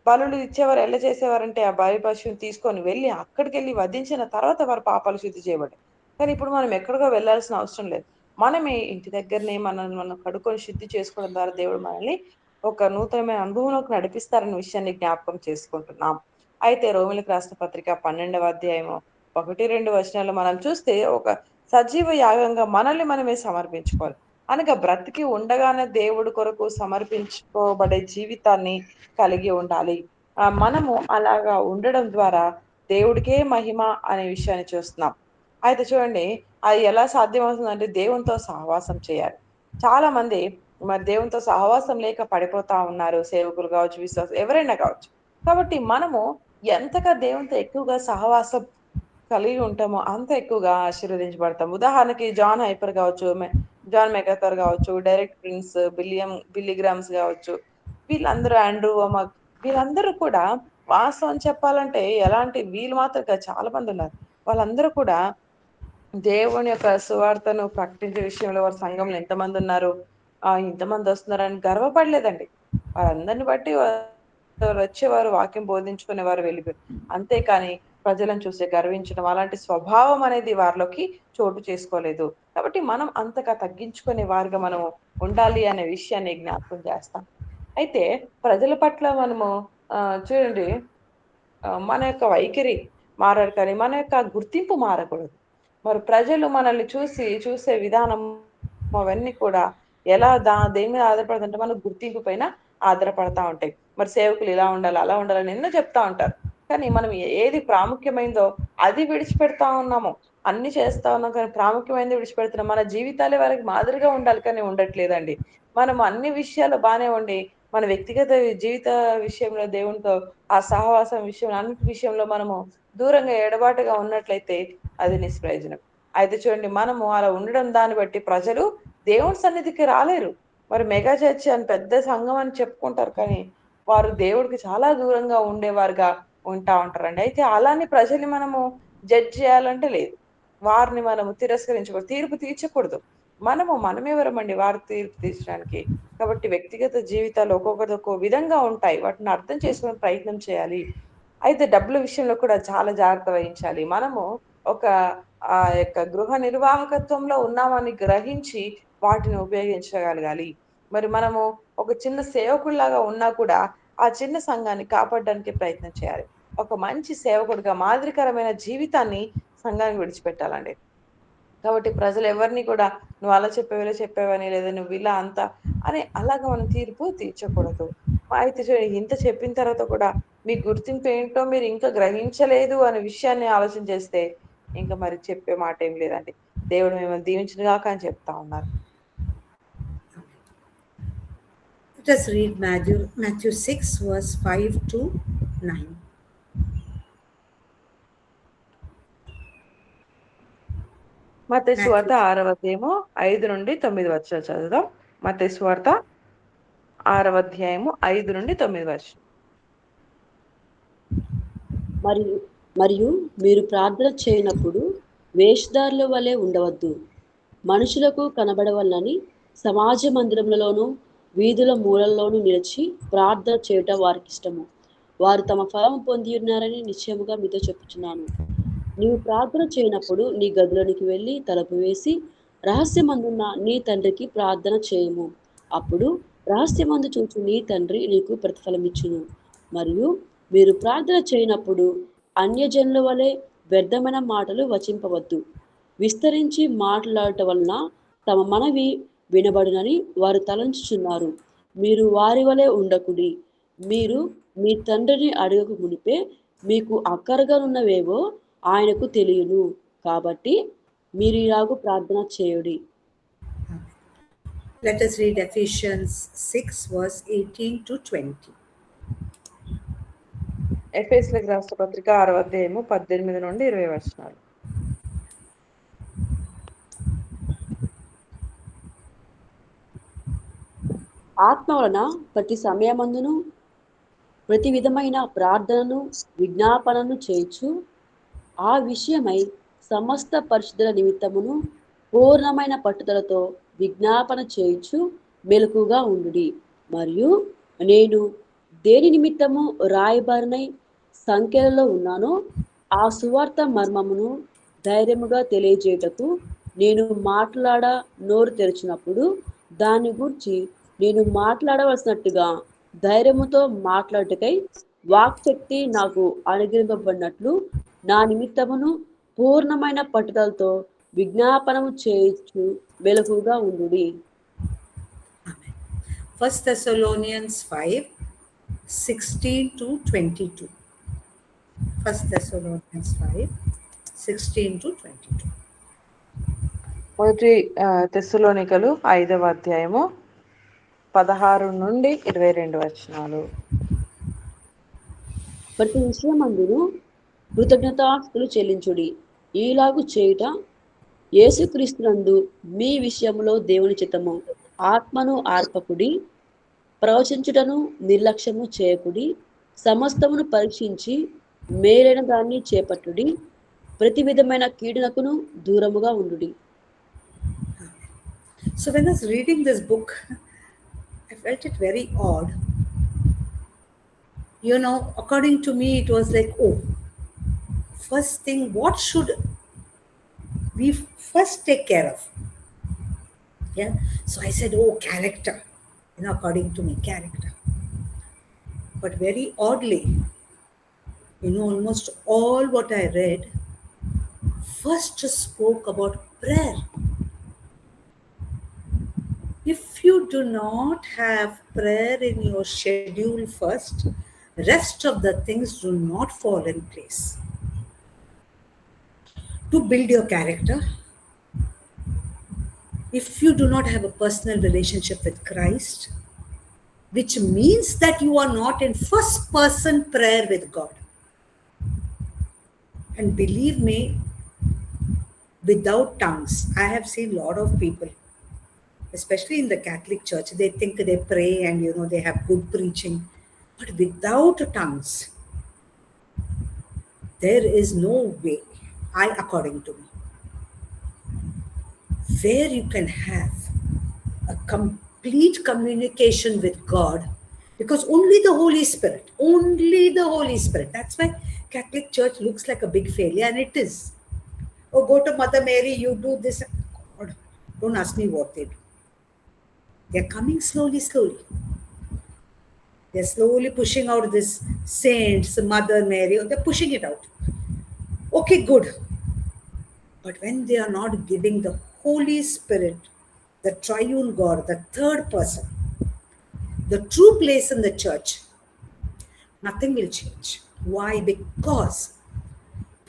బలులు ఇచ్చేవారు ఎలా చేసేవారంటే ఆ బలి పశువుని తీసుకొని వెళ్ళి అక్కడికెళ్ళి వధించిన తర్వాత వారి పాపాలు శుద్ధి చేయబడ్డాయి. కానీ ఇప్పుడు మనం ఎక్కడికో వెళ్ళాల్సిన అవసరం లేదు. మనమే ఇంటి దగ్గరనే మనల్ని మనం కడుక్కొని శుద్ధి చేసుకోవడం ద్వారా దేవుడు మనల్ని ఒక నూతనమైన అనుభవంలోకి నడిపిస్తారన్న విషయాన్ని జ్ఞాపకం చేసుకుంటున్నాం. అయితే రోమిలకు రాసిన పత్రిక 12వ అధ్యాయము 1, 2 వచనాలు మనం చూస్తే ఒక సజీవ యాగంగా మనల్ని మనమే సమర్పించుకోవాలి. అనగా బ్రతికి ఉండగానే దేవుడి కొరకు సమర్పించుకోబడే జీవితాన్ని కలిగి ఉండాలి. మనము అలాగా ఉండడం ద్వారా దేవుడికే మహిమ అనే విషయాన్ని చూస్తున్నాం. అయితే చూడండి, అది ఎలా సాధ్యమవుతుందంటే దేవునితో సహవాసం చేయాలి. చాలా మంది మరి దేవునితో సహవాసం లేక పడిపోతా ఉన్నారు. సేవకులు కావచ్చు, విశ్వాసులు ఎవరైనా కావచ్చు. కాబట్టి మనము ఎంతగా దేవునితో ఎక్కువగా సహవాసం కలిగి ఉంటామో అంత ఎక్కువగా ఆశీర్వదించబడతాం. ఉదాహరణకి జాన్ హైపర్ కావచ్చు, జాన్ మెగాథర్ కావచ్చు, డైరెక్ట్ ప్రిన్స్, బిల్లీ గ్రామ్స్ కావచ్చు, వీళ్ళందరూ ఆండ్రూ వోమాక్ వీళ్ళందరూ కూడా వాస్తవం చెప్పాలంటే ఎలాంటి వీళ్ళు మాత్రం కాదు, చాలా మంది ఉన్నారు. వాళ్ళందరూ కూడా దేవుని యొక్క సువార్తను ప్రకటించే విషయంలో వారి సంఘంలో ఎంతమందున్నారు? ఇంతమందొస్తున్నారని గర్వపడలేదండి. వారందరిని బట్టి వారొచ్చేవారు, వాక్యం బోధించుకునేవారు, వెళ్ళిపోయారు. అంతేకాని ప్రజలను చూసి గర్వించడం, అలాంటి స్వభావం అనేది వారిలోకి చోటు చేసుకోలేదు. కాబట్టి మనం అంతగా తగ్గించుకునే వారిగా మనము ఉండాలి అనే విషయాన్ని జ్ఞాపకం చేస్తాం. అయితే ప్రజల పట్ల మనము చూడండి, మన యొక్క వైఖరి మారాలి కానీ, మన యొక్క గుర్తింపు మారకూడదు. మరి ప్రజలు మనల్ని చూసే విధానం అవన్నీ కూడా ఎలా దేని మీద ఆధారపడదంటే మన గుర్తింపు పైన ఆధారపడతా ఉంటాయి. మరి సేవకులు ఇలా ఉండాలి, అలా ఉండాలని ఎన్నో చెప్తా ఉంటారు. కానీ మనం ఏది ప్రాముఖ్యమైందో అది విడిచిపెడతా ఉన్నాము. అన్ని చేస్తా ఉన్నాం కానీ ప్రాముఖ్యమైనది విడిచిపెడుతున్నాం. మన జీవితాలే వారికి మాదిరిగా ఉండాలి కానీ ఉండట్లేదండి. మనం అన్ని విషయాలు బానే ఉండి, మన వ్యక్తిగత జీవిత విషయంలో దేవునితో ఆ సహవాసం విషయంలో, అన్నిటి విషయంలో మనము దూరంగా ఎడబాటుగా ఉన్నట్లయితే అది నిష్ప్రయోజనం. అయితే చూడండి, మనము అలా ఉండడం దాన్ని బట్టి ప్రజలు దేవుని సన్నిధికి రాలేరు. మరి మెగా చర్చ్ అని పెద్ద సంఘం అని చెప్పుకుంటారు కానీ, వారు దేవుడికి చాలా దూరంగా ఉండేవారుగా ఉంటా ఉంటారండి. అయితే అలాని ప్రజల్ని మనము జడ్జ్ చేయాలంటే లేదు. వారిని మనము తిరస్కరించకూడదు. తీర్పు తీర్చకూడదు. మనమెవరమండి వారు తీర్పు తీర్చడానికి? కాబట్టి వ్యక్తిగత జీవితాలు ఒక్కొక్కరిది ఒక్కో విధంగా ఉంటాయి. వాటిని అర్థం చేసుకునే ప్రయత్నం చేయాలి. అయితే డబ్బుల విషయంలో కూడా చాలా జాగ్రత్త వహించాలి. మనము ఒక యొక్క గృహ నిర్వాహకత్వంలో ఉన్నామని గ్రహించి వాటిని ఉపయోగించగలగాలి. మరి మనము ఒక చిన్న సేవకుడిలాగా ఉన్నా కూడా ఆ చిన్న సంఘాన్ని కాపాడడానికి ప్రయత్నం చేయాలి. ఒక మంచి సేవకుడిగా మాదిరికరమైన జీవితాన్ని సంఘానికి విడిచిపెట్టాలండి. కాబట్టి ప్రజలెవరిని కూడా నువ్వు అలా చెప్పావు, ఇలా చెప్పావని, లేదా నువ్వు ఇలా అంత అని అలాగా మనం తీర్పు తీర్చకూడదు. అయితే ఇంత చెప్పిన తర్వాత కూడా మీ గుర్తింపు ఏంటో మీరు ఇంకా గ్రహించలేదు అనే విషయాన్ని ఆలోచన చేస్తే, ఇంక మరి చెప్పే మాట ఏం లేదండి. దేవుడు మిమ్మల్ని దీవించును గాక అని చెప్తా ఉన్నారు. Let us read Matthew 6, verse 5 to 9. మత్తయి సువార్త 6వ అధ్యాయము 5 నుండి 9 వచనాలు చదువుదాం. మత్తయి సువార్త 6వ అధ్యాయము 5 నుండి 9 వచనం. మరియు మీరు ప్రార్థన చేయనప్పుడు వేషధారుల వలె ఉండవద్దు, మనుషులకు కనబడవలనని సమాజ మందిరములలోనూ వీధుల మూలల్లోనూ నిలిచి ప్రార్థన చేయటం వారికి ఇష్టము. వారు తమ ఫలము పొంది ఉన్నారని నిశ్చయముగా మీతో చెప్పుచున్నాను. నీవు ప్రార్థన చేయనప్పుడు నీ గదిలోనికి వెళ్ళి తలుపు వేసి రహస్యమందున్న నీ తండ్రికి ప్రార్థన చేయము. అప్పుడు రహస్యమందు చూచు నీ తండ్రి నీకు ప్రతిఫలమిచ్చును. మరియు మీరు ప్రార్థన చేయనప్పుడు అన్యజనుల వలె వ్యర్థమైన మాటలు వచింపవద్దు. విస్తరించి మాట్లాడటం వలన తమ మనవి వినబడునని వారు తలంచుచున్నారు. మీరు వారి వలె ఉండకుడి. మీరు మీ తండ్రిని అడగక మునిపే మీకు అక్కరగానున్నవేవో ఆయనకు తెలియను. కాబట్టి మీరు ఇలాగూ ప్రార్థన చేయుడి. Let us read Ephesians 6, verse 18 to 20. ఎఫెసీయులకు రాసిన పత్రిక 6వ అధ్యాయము 18 నుండి 20 వచనాలు. ఆత్మ వలన ప్రతి సమయమందును ప్రతి విధమైన ప్రార్థనను విజ్ఞాపనను చేయుచు ఆ విషయమై సమస్త పరిశుద్ధుల నిమిత్తమును పూర్ణమైన పట్టుదలతో విజ్ఞాపన చేయుచు మెలకుగా ఉండుడి. మరియు నేను దేని నిమిత్తము రాయబారినై సంఖ్యలలో ఉన్నానో ఆ సువార్త మర్మమును ధైర్యముగా తెలియజేయటకు నేను నోరు తెరిచినప్పుడు దాని గురించి నేను మాట్లాడవలసినట్టుగా ధైర్యముతో మాట్లాడుటకై వాక్శక్తి నాకు అనుగ్రహింపబడినట్లు నా నిమిత్తమును పూర్ణమైన పట్టుదలతో విజ్ఞాపనము చేయొచ్చు మెలకుగా ఉండుడి. 1 Thessalonians 5, 16 to 22. 1 Thessalonians 5, 16 to 22. మొదటి తెస్సలోనికలు 5వ అధ్యాయము 16 నుండి 22 వచనాలు. ప్రతి విషయమందును కృతజ్ఞతాస్తులు చెల్లించుడి. ఈలాగు చేయుట యేసుక్రీస్తునందు మీ విషయంలో దేవుని చిత్తము. ఆత్మను ఆర్పకుడి, ప్రవచించుటను నిర్లక్ష్యము చేయకుడి, సమస్తమును పరీక్షించి మేలైన దాన్ని చేపట్టుడి, ప్రతి విధమైన కీడునకును దూరముగా ఉండుడి. So when I was reading this book, I felt it very odd. You know, according to me, it was like, oh, first thing, what should we first take care of? Yeah. So I said, oh, character. You know, according to me, character. But very oddly, you know, almost all what I read first spoke about prayer. If you do not have prayer in your schedule first, rest of the things do not fall in place. To build your character, if you do not have a personal relationship with Christ, which means that you are not in first person prayer with God. And believe me, without tongues, I have seen a lot of people, especially in the Catholic Church, they think they pray and, you know, they have good preaching. But without tongues, there is no way, according to me, where you can have a complete communication with God, because only the Holy Spirit, that's why Catholic Church looks like a big failure, and it is. Oh, go to Mother Mary, you do this. God, don't ask me what they do. They're coming slowly. They're slowly pushing out this saints, Mother Mary, they're pushing it out. Okay, good. But when they are not giving the Holy Spirit, the triune God, the third person, the true place in the church, nothing will change. Why? Because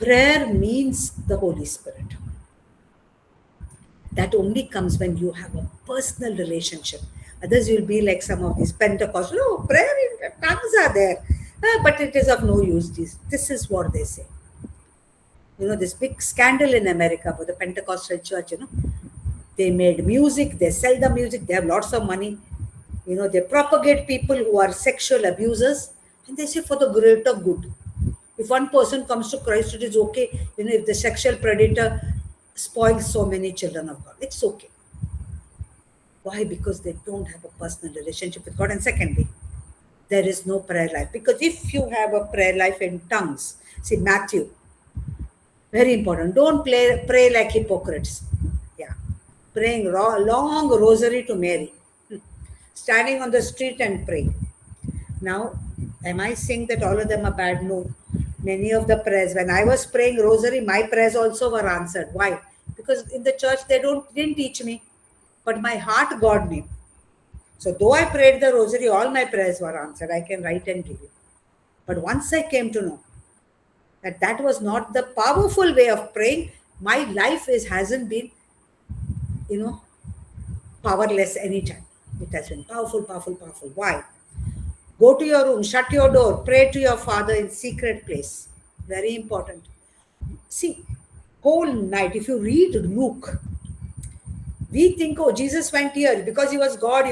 prayer means the Holy Spirit. That only comes when you have a personal relationship Others will be like some of these Pentecostals. No, prayer in tongues are there. But it is of no use. This is what they say. This big scandal in America about the Pentecostal church, they made music, they sell the music, they have lots of money. They propagate people who are sexual abusers, and they say for the greater good. If one person comes to Christ, it is okay. If the sexual predator spoils so many children of God, it's okay. Why? Because they don't have a personal relationship with God. And secondly, there is no prayer life. Because if you have a prayer life in tongues, see Matthew, very important. Don't pray like hypocrites. Yeah. Praying long rosary to Mary. Standing on the street and praying. Now, am I saying that all of them are bad? No. Many of the prayers, when I was praying rosary, my prayers also were answered. Why? Because in the church, they didn't teach me. But my heart, God knew. So though I prayed the rosary, all my prayers were answered. I can write and give you. But once I came to know that was not the powerful way of praying, my life hasn't been, powerless anytime. It has been powerful, powerful, powerful. Why? Go to your room, shut your door, pray to your Father in secret place. Very important. See, whole night, if you read Luke, we think, oh, Jesus went here because he was God,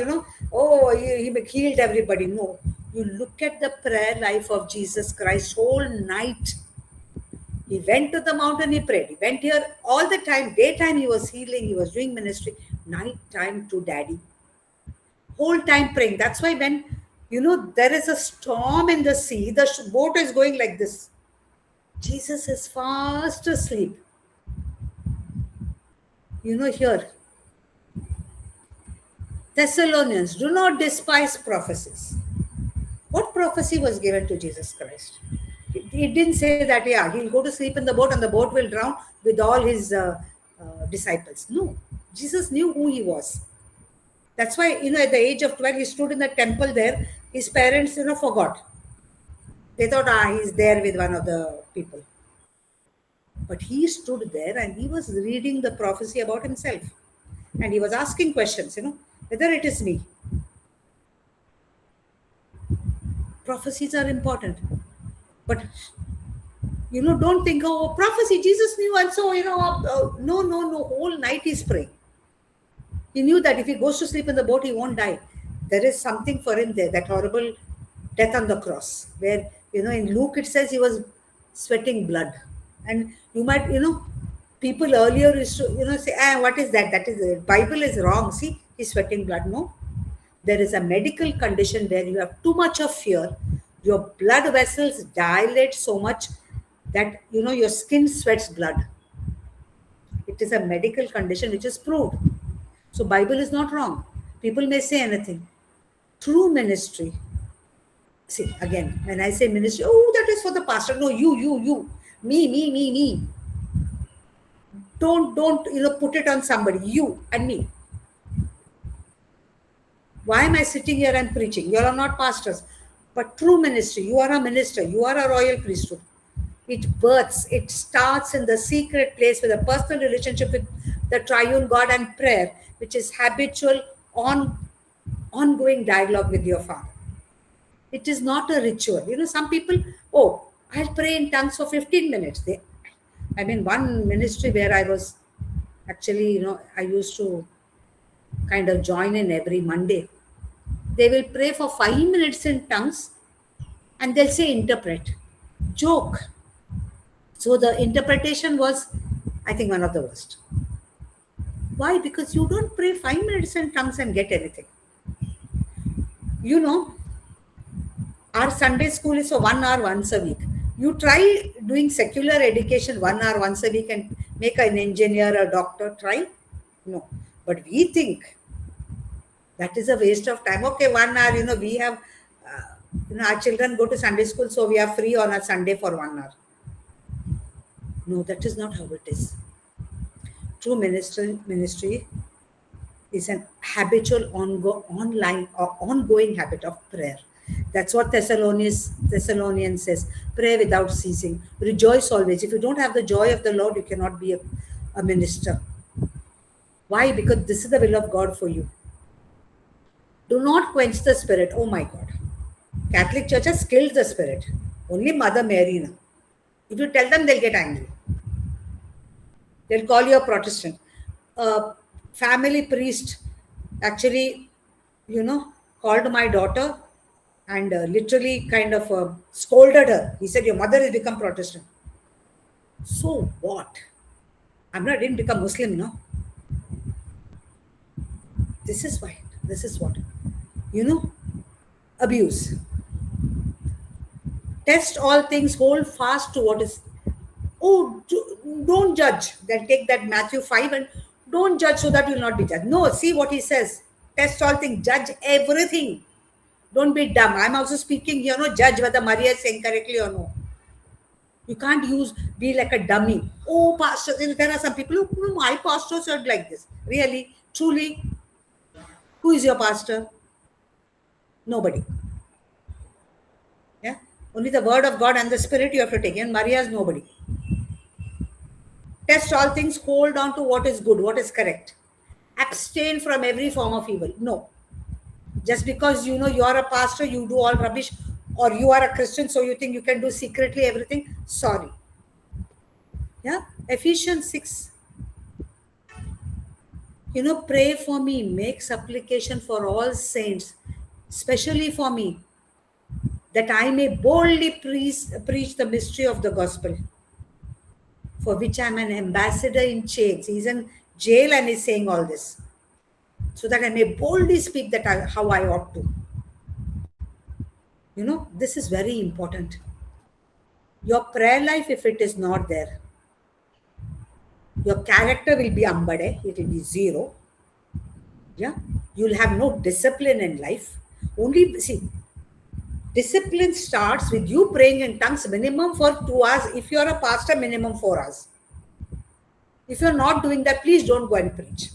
oh, he healed everybody. No, you look at the prayer life of Jesus Christ whole night. He went to the mountain, he prayed. He went here all the time. Daytime he was healing, he was doing ministry. Night time to Daddy. Whole time praying. That's why when, there is a storm in the sea, the boat is going like this. Jesus is fast asleep. Here, Thessalonians, do not despise prophecies. What prophecy was given to Jesus Christ? It didn't say that, he'll go to sleep in the boat and the boat will drown with all his disciples. No, Jesus knew who he was. That's why, at the age of 12, he stood in the temple there. His parents, forgot. They thought, he's there with one of the people. But he stood there and he was reading the prophecy about himself. And he was asking questions, whether it is me. Prophecies are important. But, don't think, oh, prophecy, Jesus knew. And so, no, whole night he's praying. He knew that if he goes to sleep in the boat, he won't die. There is something for him there, that horrible death on the cross, where, in Luke it says he was sweating blood. And you might, people earlier used to, say, what is that? That is, the Bible is wrong. See, he's sweating blood. No. There is a medical condition where you have too much of fear. Your blood vessels dilate so much that, your skin sweats blood. It is a medical condition which is proved. So Bible is not wrong. People may say anything. True ministry. See, again, when I say ministry, oh, that is for the pastor. No, you. Me. Don't, put it on somebody. You and me. Why am I sitting here and preaching? You are not pastors. But true ministry, you are a minister. You are a royal priesthood. It starts in the secret place with a personal relationship with the triune God and prayer, which is habitual, ongoing dialogue with your Father. It is not a ritual. Some people, I'll pray in tongues for 15 minutes. One ministry where I was actually, I used to kind of join in every Monday. They will pray for 5 minutes in tongues and they'll say interpret. Joke. So the interpretation was, I think, one of the worst. Why? Because you don't pray 5 minutes in tongues and get anything. Our Sunday school is for 1 hour once a week. You try doing secular education 1 hour once a week and make an engineer, a doctor. Try? No. But we think that is a waste of time. Okay, 1 hour, we have, our children go to Sunday school, so we are free on a Sunday for 1 hour. No, that is not how it is. True ministry is an habitual, ongoing habit of prayer. That's what Thessalonians says. Pray without ceasing. Rejoice always. If you don't have the joy of the Lord, you cannot be a minister. Why? Because this is the will of God for you. Do not quench the spirit. Oh my God. Catholic Church has killed the spirit. Only Mother Mary now. If you tell them, they'll get angry. They'll call you a Protestant. A family priest actually, called my daughter and literally kind of scolded her. He said, "Your mother has become Protestant." So what? I didn't become Muslim, no? This is why. This is what. Abuse. Test all things, hold fast to what is. Oh, don't judge. Then take that Matthew 5 and don't judge so that you'll not be judged. No, see what he says. Test all things, judge everything. Don't be dumb. I'm also speaking, judge whether Maria is saying correctly or no. You can't be like a dummy. Oh, pastor, there are some people who, my pastor said like this. Really? Truly? Who is your pastor? Nobody. Yeah? Only the word of God and the spirit you have to take. And Maria is nobody. Test all things, hold on to what is good, what is correct. Abstain from every form of evil. No. Just because you are a pastor, you do all rubbish, or you are a Christian, so you think you can do secretly everything. Sorry. Yeah? Ephesians 6. Pray for me, make supplication for all saints, especially for me, that I may boldly preach the mystery of the gospel, for which I'm an ambassador in chains. He's in jail and he's saying all this, so that I may boldly speak how I ought to. This is very important. Your prayer life, if it is not there, your character will be ambade, it will be zero. Yeah, you'll have no discipline in life. Only, see, discipline starts with you praying in tongues minimum for 2 hours. If you're a pastor, minimum 4 hours. If you're not doing that, please don't go and preach.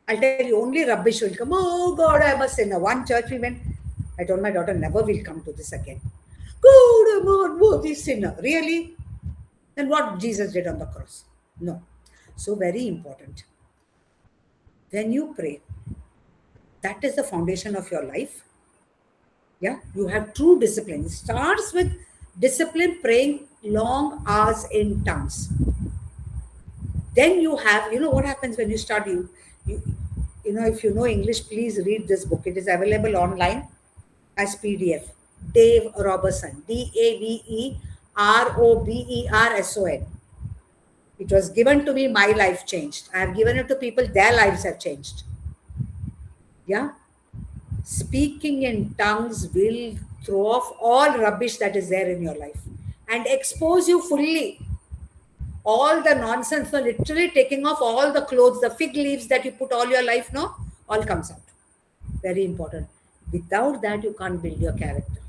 I'll tell you, only rubbish will come. Oh God, I'm a sinner. One church we went, I told my daughter, never will come to this again. God, I'm a worthy sinner. Really? Then what Jesus did on the cross? No. So very important. When you pray, that is the foundation of your life. Yeah, you have true discipline. It starts with discipline, praying long hours in tongues. Then you have, what happens when you start, if you know English, please read this book. It is available online as PDF. Dave Robertson, Daveroberson. It was given to me, my life changed. I have given it to people, their lives have changed. Yeah? Speaking in tongues will throw off all rubbish that is there in your life and expose you fully. All the nonsense, literally taking off all the clothes, the fig leaves that you put all your life, all comes out. Very important. Without that, you can't build your character.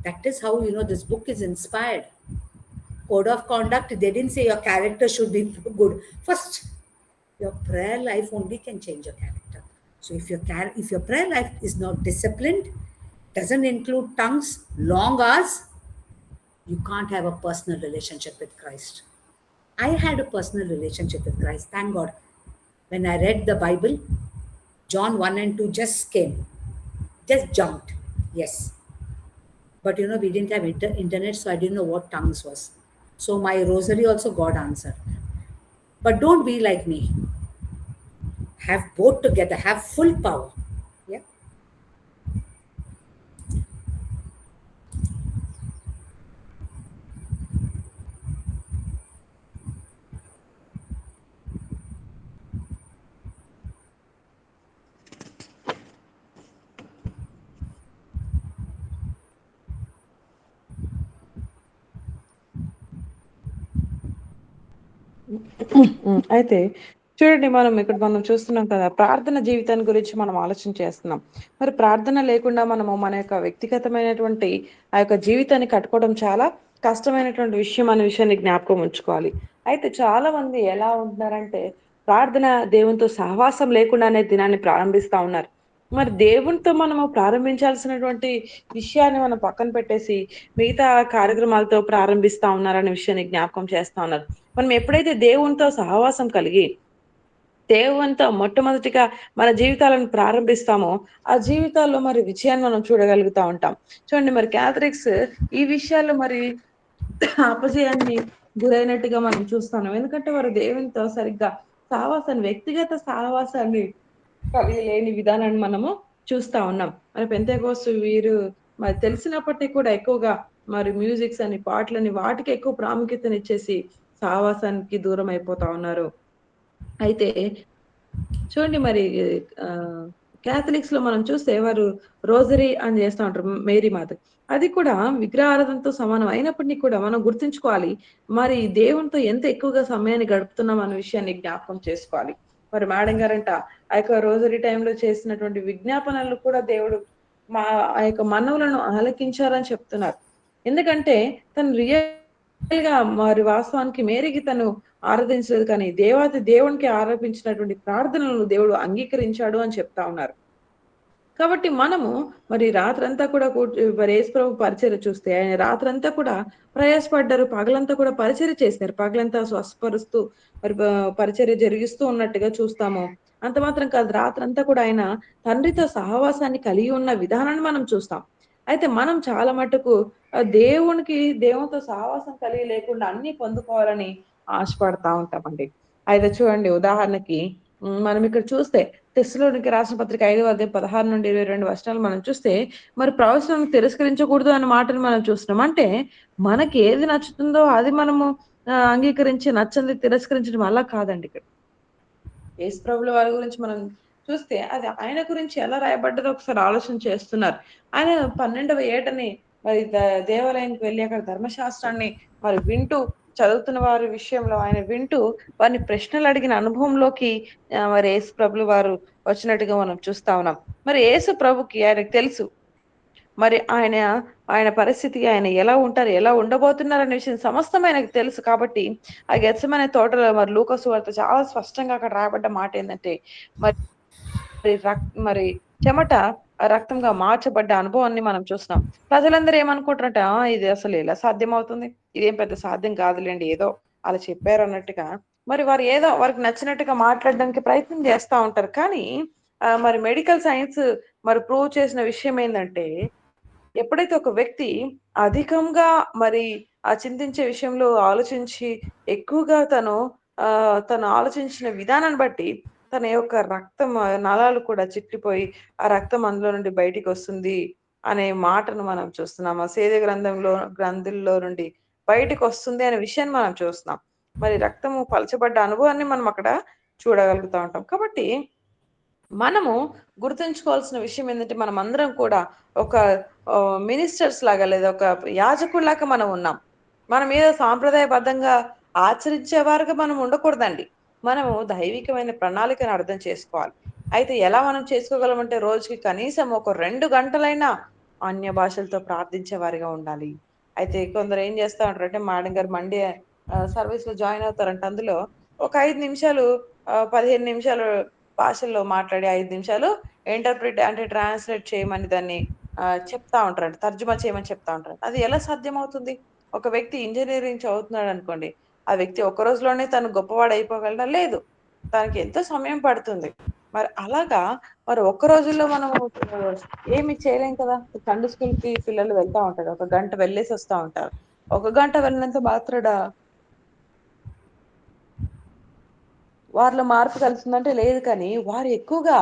That is how, this book is inspired. Code of conduct, they didn't say your character should be good. First, your prayer life only can change your character. So if your prayer life is not disciplined, doesn't include tongues, long hours, you can't have a personal relationship with Christ. I had a personal relationship with Christ, thank God. When I read the Bible, John 1 and 2 just came, just jumped. Yes. But we didn't have internet, so I didn't know what tongues was. So my rosary also God answered. But don't be like me. Have both together, have full power. Yeah. అయితే చూడండి, మనం చూస్తున్నాం కదా, ప్రార్థన జీవితాన్ని గురించి మనం ఆలోచన చేస్తున్నాం. మరి ప్రార్థన లేకుండా మనము మన యొక్క వ్యక్తిగతమైనటువంటి ఆ యొక్క జీవితాన్ని కట్టుకోవడం చాలా కష్టమైనటువంటి విషయం అనే విషయాన్ని జ్ఞాపకం ఉంచుకోవాలి. అయితే చాలా మంది ఎలా ఉంటున్నారంటే, ప్రార్థన దేవునితో సహవాసం లేకుండానే దినాన్ని ప్రారంభిస్తా ఉన్నారు. మరి దేవునితో మనము ప్రారంభించాల్సినటువంటి విషయాన్ని మనం పక్కన పెట్టేసి మిగతా కార్యక్రమాలతో ప్రారంభిస్తా ఉన్నారనే విషయాన్ని జ్ఞాపకం చేస్తా ఉన్నారు. మనం ఎప్పుడైతే దేవునితో సహవాసం కలిగి దేవునితో మొట్టమొదటిగా మన జీవితాలను ప్రారంభిస్తామో, ఆ జీవితాల్లో మరి విజయాన్ని మనం చూడగలుగుతా ఉంటాం. చూడండి మరి క్యాథలిక్స్ ఈ విషయాల్లో మరి అపజయాన్ని గురైనట్టుగా మనం చూస్తున్నాం. ఎందుకంటే వారు దేవునితో సరిగ్గా వ్యక్తిగత సహవాసాన్ని కలిగి లేని విధానాన్ని మనము చూస్తా ఉన్నాం. మరి పెంతెకోస్తు వీరు మరి తెలిసినప్పటికి కూడా ఎక్కువగా మరి మ్యూజిక్స్ అని, పాటలని వాటికి ఎక్కువ ప్రాముఖ్యతనిచ్చేసి సహవాసానికి దూరం అయిపోతా ఉన్నారు. అయితే చూడండి మరి ఆహ్, కాథలిక్స్‌లో మనం చూస్తే వారు రోజరీ అని చేస్తా ఉంటారు. మేరీ మాత. అది కూడా విగ్రహారాధనతో సమానం. అయినప్పటికి కూడా మనం గుర్తుంచుకోవాలి. మరి దేవునితో ఎంత ఎక్కువగా సమయాన్ని గడుపుతున్నాం అన్న విషయాన్ని జ్ఞాపకం చేసుకోవాలి. మరి మేడం గారంట ఆ యొక్క రోజరీ టైమ్‌లో చేసినటువంటి విజ్ఞాపనలు కూడా దేవుడు ఆ యొక్క మనవులను ఆలకించారని చెప్తున్నారు. ఎందుకంటే తను రియల్‌గా మరి వాస్తవానికి మేరీకి తను ఆరాధించలేదు కానీ దేవాతి దేవునికి ఆరోపించినటువంటి ప్రార్థనలను దేవుడు అంగీకరించాడు అని చెప్తా ఉన్నారు. కాబట్టి మనము మరి రాత్రంతా కూడా మరి యేసుప్రభు పరిచర్య చూస్తే ఆయన రాత్రంతా కూడా ప్రయాసపడ్డారు. పగలంతా కూడా పరిచర్య చేశారు. పగలంతా స్వస్థపరుస్తూ మరి పరిచర్య జరిగిస్తూ ఉన్నట్టుగా చూస్తాము. అంత మాత్రం కాదు రాత్రంతా కూడా ఆయన తండ్రితో సహవాసాన్ని కలిగి ఉన్న విధానాన్ని మనం చూస్తాం. అయితే మనం చాలా మటుకు దేవునితో సహవాసం కలిగి లేకుండా అన్నీ పొందుకోవాలని ఆశపడతా ఉంటామండి. అయితే చూడండి ఉదాహరణకి మనం ఇక్కడ చూస్తే తెస్సలోనికి రాసిన పత్రిక 5వ అధ్యాయం 16-22 వచనాలు మనం చూస్తే, మరి ప్రవచనాలను తిరస్కరించకూడదు అన్న మాటను మనం చూస్తున్నాం. అంటే మనకి ఏది నచ్చుతుందో అది మనము అంగీకరించి నచ్చనిది తిరస్కరించడం అలా కాదండి ఇక్కడ. యేసుప్రభుల వారి గురించి మనం చూస్తే, అది ఆయన గురించి ఎలా రాయబడ్డదో ఒకసారి ఆలోచన చేస్తున్నారు. ఆయన 12వ ఏటని మరి దేవాలయానికి వెళ్లి అక్కడ ధర్మశాస్త్రాన్ని మరి వింటూ, చదువుతున్న వారి విషయంలో ఆయన వింటూ, వారిని ప్రశ్నలడిగిన అనుభవంలోకి మరి యేసు ప్రభులు వారు వచ్చినట్టుగా మనం చూస్తా ఉన్నాం. మరి యేసు ప్రభుకి ఆయనకు తెలుసు. మరి ఆయన పరిస్థితి ఆయన ఎలా ఉంటారు? ఎలా ఉండబోతున్నారనే విషయం సమస్తం ఆయనకు తెలుసు కాబట్టి, ఆ గెత్సేమనే తోటలో మరి లూకా సువార్త చాలా స్పష్టంగా అక్కడ రాయబడ్డ మాటేందంటే, మరి మరి చెమట రక్తంగా మార్చబడ్డ అనుభవాన్ని మనం చూస్తున్నాం. ప్రజలందరూ ఏమనుకుంటారంటే, ఇది అసలు ఎలా సాధ్యమవుతుంది? ఇదేం పెద్ద సాధ్యం కాదులెండి. ఏదో అలా చెప్పారన్నట్టుగా మరి వారు ఏదో వారికి నచ్చినట్టుగా మాట్లాడడానికి ప్రయత్నం చేస్తా ఉంటారు. కానీ మరి మెడికల్ సైన్స్ మరి ప్రూవ్ చేసిన విషయం ఏందంటే ఎప్పుడైతే ఒక వ్యక్తి అధికంగా మరి చింతించే విషయంలో ఆలోచించి ఎక్కువగా తను ఆలోచించిన విధానాన్ని బట్టి తన యొక్క రక్తం నలాలు కూడా చిట్లిపోయి ఆ రక్తం అందులో నుండి బయటికొస్తుంది అనే మాటను మనం చూస్తున్నాం. ఆ సేద గ్రంథుల్లో నుండి బయటికొస్తుంది అనే విషయాన్ని మనం చూస్తున్నాం. మరి రక్తము పలచబడ్డ అనుభవాన్ని మనం అక్కడ చూడగలుగుతా ఉంటాం. కాబట్టి మనము గుర్తుంచుకోవాల్సిన విషయం ఏందంటే మనమందరం కూడా ఒక మినిస్టర్స్ లాగా లేదా ఒక యాజకుల్లాగా మనం ఉన్నాం. మనం ఏదో సాంప్రదాయబద్ధంగా ఆచరించేవారుగా మనం ఉండకూడదండి. మనము దైవికమైన ప్రణాళికను అర్థం చేసుకోవాలి. అయితే ఎలా మనం చేసుకోగలమంటే రోజుకి కనీసం ఒక 2 గంటలైనా అన్య భాషలతో ప్రార్థించే వారిగా ఉండాలి. అయితే కొందరు ఏం చేస్తా ఉంటారంటే మేడం గారు మండే సర్వీస్‌లో జాయిన్ అవుతారంట. అందులో ఒక 5 నిమిషాలు 15 నిమిషాలు భాషల్లో మాట్లాడి 5 నిమిషాలు అంటే ట్రాన్స్‌లేట్ చేయమని దాన్ని చెప్తా ఉంటారంట. తర్జుమా చేయమని చెప్తా ఉంటారు. అది ఎలా సాధ్యమవుతుంది? ఒక వ్యక్తి ఇంజినీరింగ్ చదువుతున్నాడనుకోండి. ఆ వ్యక్తి ఒక్క రోజులోనే తను గొప్పవాడయిపోగలడా? లేదు. తనకి ఎంతో సమయం పడుతుంది. మరి అలాగా మరి ఒక్క రోజుల్లో మనము ఏమి చేయలేం కదా! సండే స్కూల్‌కి పిల్లలు వెళ్తా ఉంటారు. ఒక గంట వెళ్ళేసొస్తా ఉంటారు. ఒక గంట వెళ్ళినంత మాత్రాన వారిలో మార్పు కలుగుతుందంటే లేదు కానీ, వారు ఎక్కువగా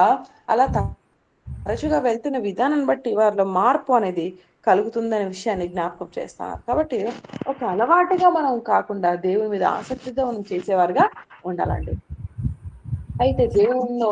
అలా తరచుగా వెళ్తున్న విధానాన్ని బట్టి వారిలో మార్పు అనేది కలుగుతుందనే విషయాన్ని జ్ఞాపకం చేస్తున్నారు. కాబట్టి ఒక అలవాటుగా మనం కాకుండా దేవుని మీద ఆసక్తితో మనం చేసేవారుగా ఉండాలండి. అయితే దేవునిలో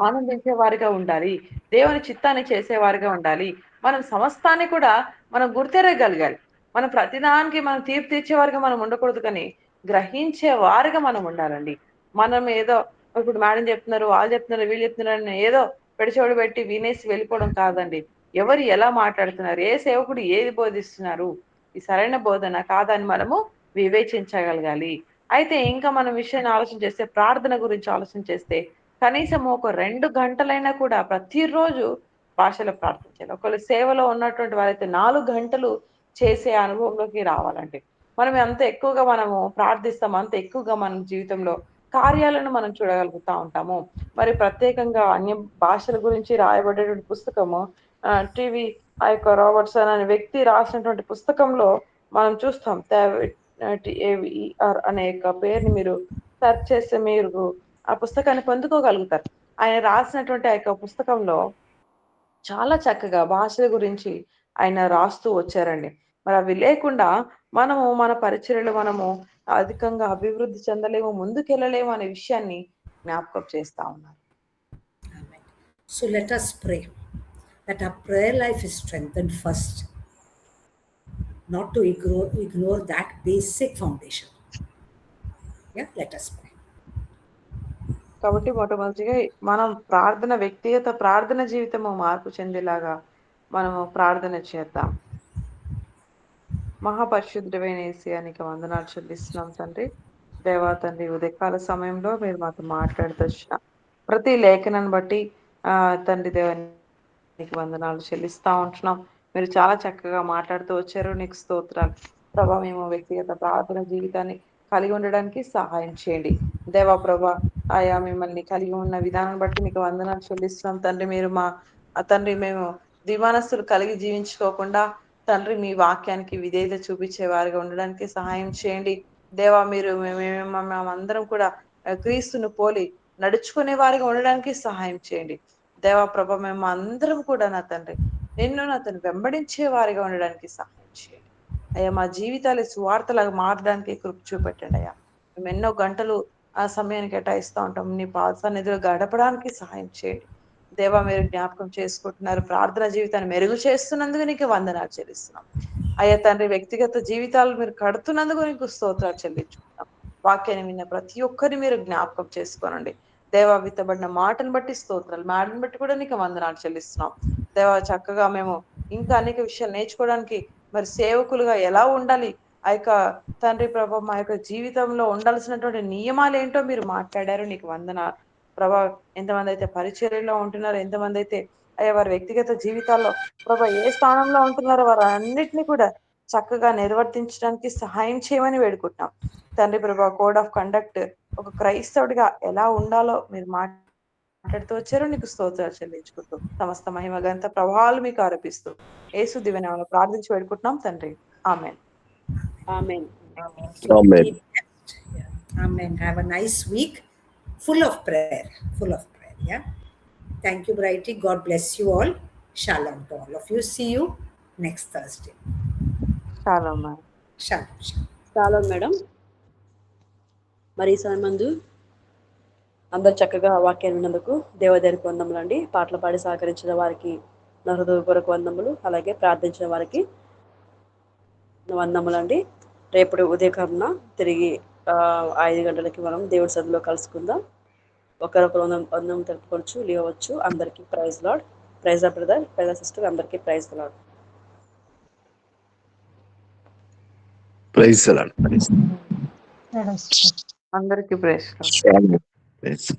ఆనందించే వారిగా ఉండాలి. దేవుని చిత్తాన్ని చేసేవారిగా ఉండాలి. మనం సమస్తాన్ని కూడా మనం గుర్తెరగగలగాలి. మనం ప్రతిదానికి మనం తీర్పు తీర్చేవారుగా మనం ఉండకూడదు కానీ, గ్రహించే వారుగా మనం ఉండాలండి. మనం ఏదో ఇప్పుడు మేడం చెప్తున్నారు, వాళ్ళు చెప్తున్నారు, వీళ్ళు చెప్తున్నారు అని ఏదో పెడచెవిన పెట్టి వినేసి వెళ్ళిపోవడం కాదండి. ఎవరు ఎలా మాట్లాడుతున్నారు? ఏ సేవకుడు ఏది బోధిస్తున్నారు? ఇది సరైన బోధన కాదా అని మనము వివేచించగలగాలి. అయితే ఇంకా మనం విషయాన్ని ఆలోచన చేస్తే ప్రార్థన గురించి ఆలోచన చేస్తే కనీసం ఒక 2 గంటలైనా కూడా ప్రతిరోజు భాషలో ప్రార్థించాలి. ఒకవేళ సేవలో ఉన్నటువంటి వారైతే 4 గంటలు చేసే అనుభవంలోకి రావాలండి. మనం ఎంత ఎక్కువగా మనము ప్రార్థిస్తామో అంత ఎక్కువగా మన జీవితంలో కార్యాలను మనం చూడగలుగుతా ఉంటాము. మరి ప్రత్యేకంగా అన్య భాషల గురించి రాయబడేటువంటి పుస్తకము టీవీ ఆ యొక్క రాబర్ట్సన్ అనే వ్యక్తి రాసినటువంటి పుస్తకంలో మనం చూస్తాం. TAVER అనే యొక్క పేరుని మీరు సెర్చ్ చేస్తే మీరు ఆ పుస్తకాన్ని పొందుకోగలుగుతారు. ఆయన రాసినటువంటి ఆ యొక్క పుస్తకంలో చాలా చక్కగా భాషల గురించి ఆయన రాస్తూ వచ్చారండి. మరి అవి లేకుండా మనము మన పరిచర్యలో మనము అధికంగా అభివృద్ధి చెందలేము, ముందుకెళ్ళలేము అనే విషయాన్ని జ్ఞాపకం చేస్తా ఉన్నారు. Amen. So let us pray that our prayer life is strengthened first, not to ignore that basic foundation. Yeah, let us pray. కాబట్టి మొట్టమొదటిగా మనం వ్యక్తిగత ప్రార్థన జీవితము మార్పు చెందేలాగా మనము ప్రార్థన చేద్దాం. మహాపరిశుద్ధుడైన యేసయ్య నీకు వందనాలు చెల్లిస్తున్నాం తండ్రి. దేవా తండ్రి ఉదయకాల సమయంలో మీరు మాతో మాట్లాడుతూ వచ్చిన ప్రతి లేఖనాన్ని బట్టి తండ్రి దేవా నీకు వందనాలు చెల్లిస్తా ఉంటున్నాం. మీరు చాలా చక్కగా మాట్లాడుతూ వచ్చారు. నీకు స్తోత్రాలు. ప్రభా మేము వ్యక్తిగత ప్రార్థన జీవితాన్ని కలిగి ఉండడానికి సహాయం చేయండి. దేవా ప్రభా ఆయా మిమ్మల్ని కలిగి ఉన్న విధానం బట్టి మీకు వందనాలు చెల్లిస్తున్నాం తండ్రి. మీరు మా తండ్రి మేము దివానస్తులు కలిగి జీవించుకోకుండా తండ్రి మీ వాక్యానికి విధేయత చూపించే వారిగా ఉండడానికి సహాయం చేయండి. దేవా మీరు మేమందరం కూడా క్రీస్తును పోలి నడుచుకునే వారిగా ఉండడానికి సహాయం చేయండి. దేవా ప్రభ మేము అందరం కూడా నా తండ్రి నిన్ను నా తండ్రి వెంబడించే వారిగా ఉండడానికి సహాయం చేయండి. అయ్యా మా జీవితాలు సువార్తలాగా మారడానికి కృప చూపెట్టండి అయ్యా. మేము ఎన్నో గంటలు ఆ సమయాన్ని కేటాయిస్తూ ఉంటాం. నీ పాద సన్నిధిలో గడపడానికి సహాయం చేయండి. దేవా మీరు జ్ఞాపకం చేసుకుంటున్నారు. ప్రార్థన జీవితాన్ని మెరుగు చేస్తున్నందుకు నీకు వందనాలు చెల్లిస్తున్నాం. అయ్యా తండ్రి వ్యక్తిగత జీవితాలు మీరు కడుతున్నందుకు నీకు స్తోత్రాలు చెల్లించుకుంటాం. వాక్యాన్ని విన్న ప్రతి ఒక్కరిని మీరు జ్ఞాపకం చేసుకోనండి. దేవా విత్తబడిన మాటను బట్టి స్తోత్రాలు, మాటను బట్టి కూడా నీకు వందనాలు చెల్లిస్తున్నాం. దేవా చక్కగా మేము ఇంకా అనేక విషయాలు నేర్చుకోవడానికి మరి సేవకులుగా ఎలా ఉండాలి, ఆ యొక్క తండ్రి ప్రభా మా యొక్క జీవితంలో ఉండాల్సినటువంటి నియమాలు ఏంటో మీరు మాట్లాడారు. నీకు వందనాలు ప్రభా. ఎంతమంది అయితే పరిచర్యలో ఉంటున్నారో, ఎంతమంది అయితే అయ్యా వారి వ్యక్తిగత జీవితాల్లో ప్రభా ఏ స్థానంలో ఉంటున్నారో వారు అన్నిటిని కూడా చక్కగా నిర్వర్తించడానికి సహాయం చేయమని వేడుకుంటున్నాం తండ్రి ప్రభా. కోడ్ ఆఫ్ కండక్ట్ ఒక క్రైస్తవుడిగా ఎలా ఉండాలో మీరు మాట్లాడుతూ వచ్చారు. నీకు స్తోత్రాలు చెల్లించుకుంటూ సమస్త మహిమ గంత ప్రభావాలు మీకు ఆరోపిస్తూ యేసు దివ్యనామములో ప్రార్థించి వేడుకుంటున్నాం తండ్రి. ఆమేన్. ఆమేన్. Thank you. Amen. Be blessed. Yeah. Amen. Have a nice week full of prayer. Full of prayer. Yeah. Thank you, Brighty. God bless you all. Shalom to all of you. See you next Thursday. చాలా Shalom. Shalom. చాలా madam. మరి ఈ సమయమందు అందరు చక్కగా వాక్యాన్ని విన్నందుకు దేవదేవునికి వందములండి. పాటలు పాడి సహకరించిన వారికి నా హృదయపూర్వక వందములు, అలాగే ప్రార్థించిన వారికి వందములండి. రేపు ఉదయకాలన తిరిగి 5 గంటలకి మనం దేవుడి సన్నిధిలో కలుసుకుందాం. ఒకరొకరు వందం తెలుపుకోవచ్చు, లేవచ్చు. అందరికీ praise lord. Praise lord brother, praise sister, అందరికీ ప్రైజ్ లార్డ్. Praise lord. అందరికీ ప్రైజ్. ప్రైజ్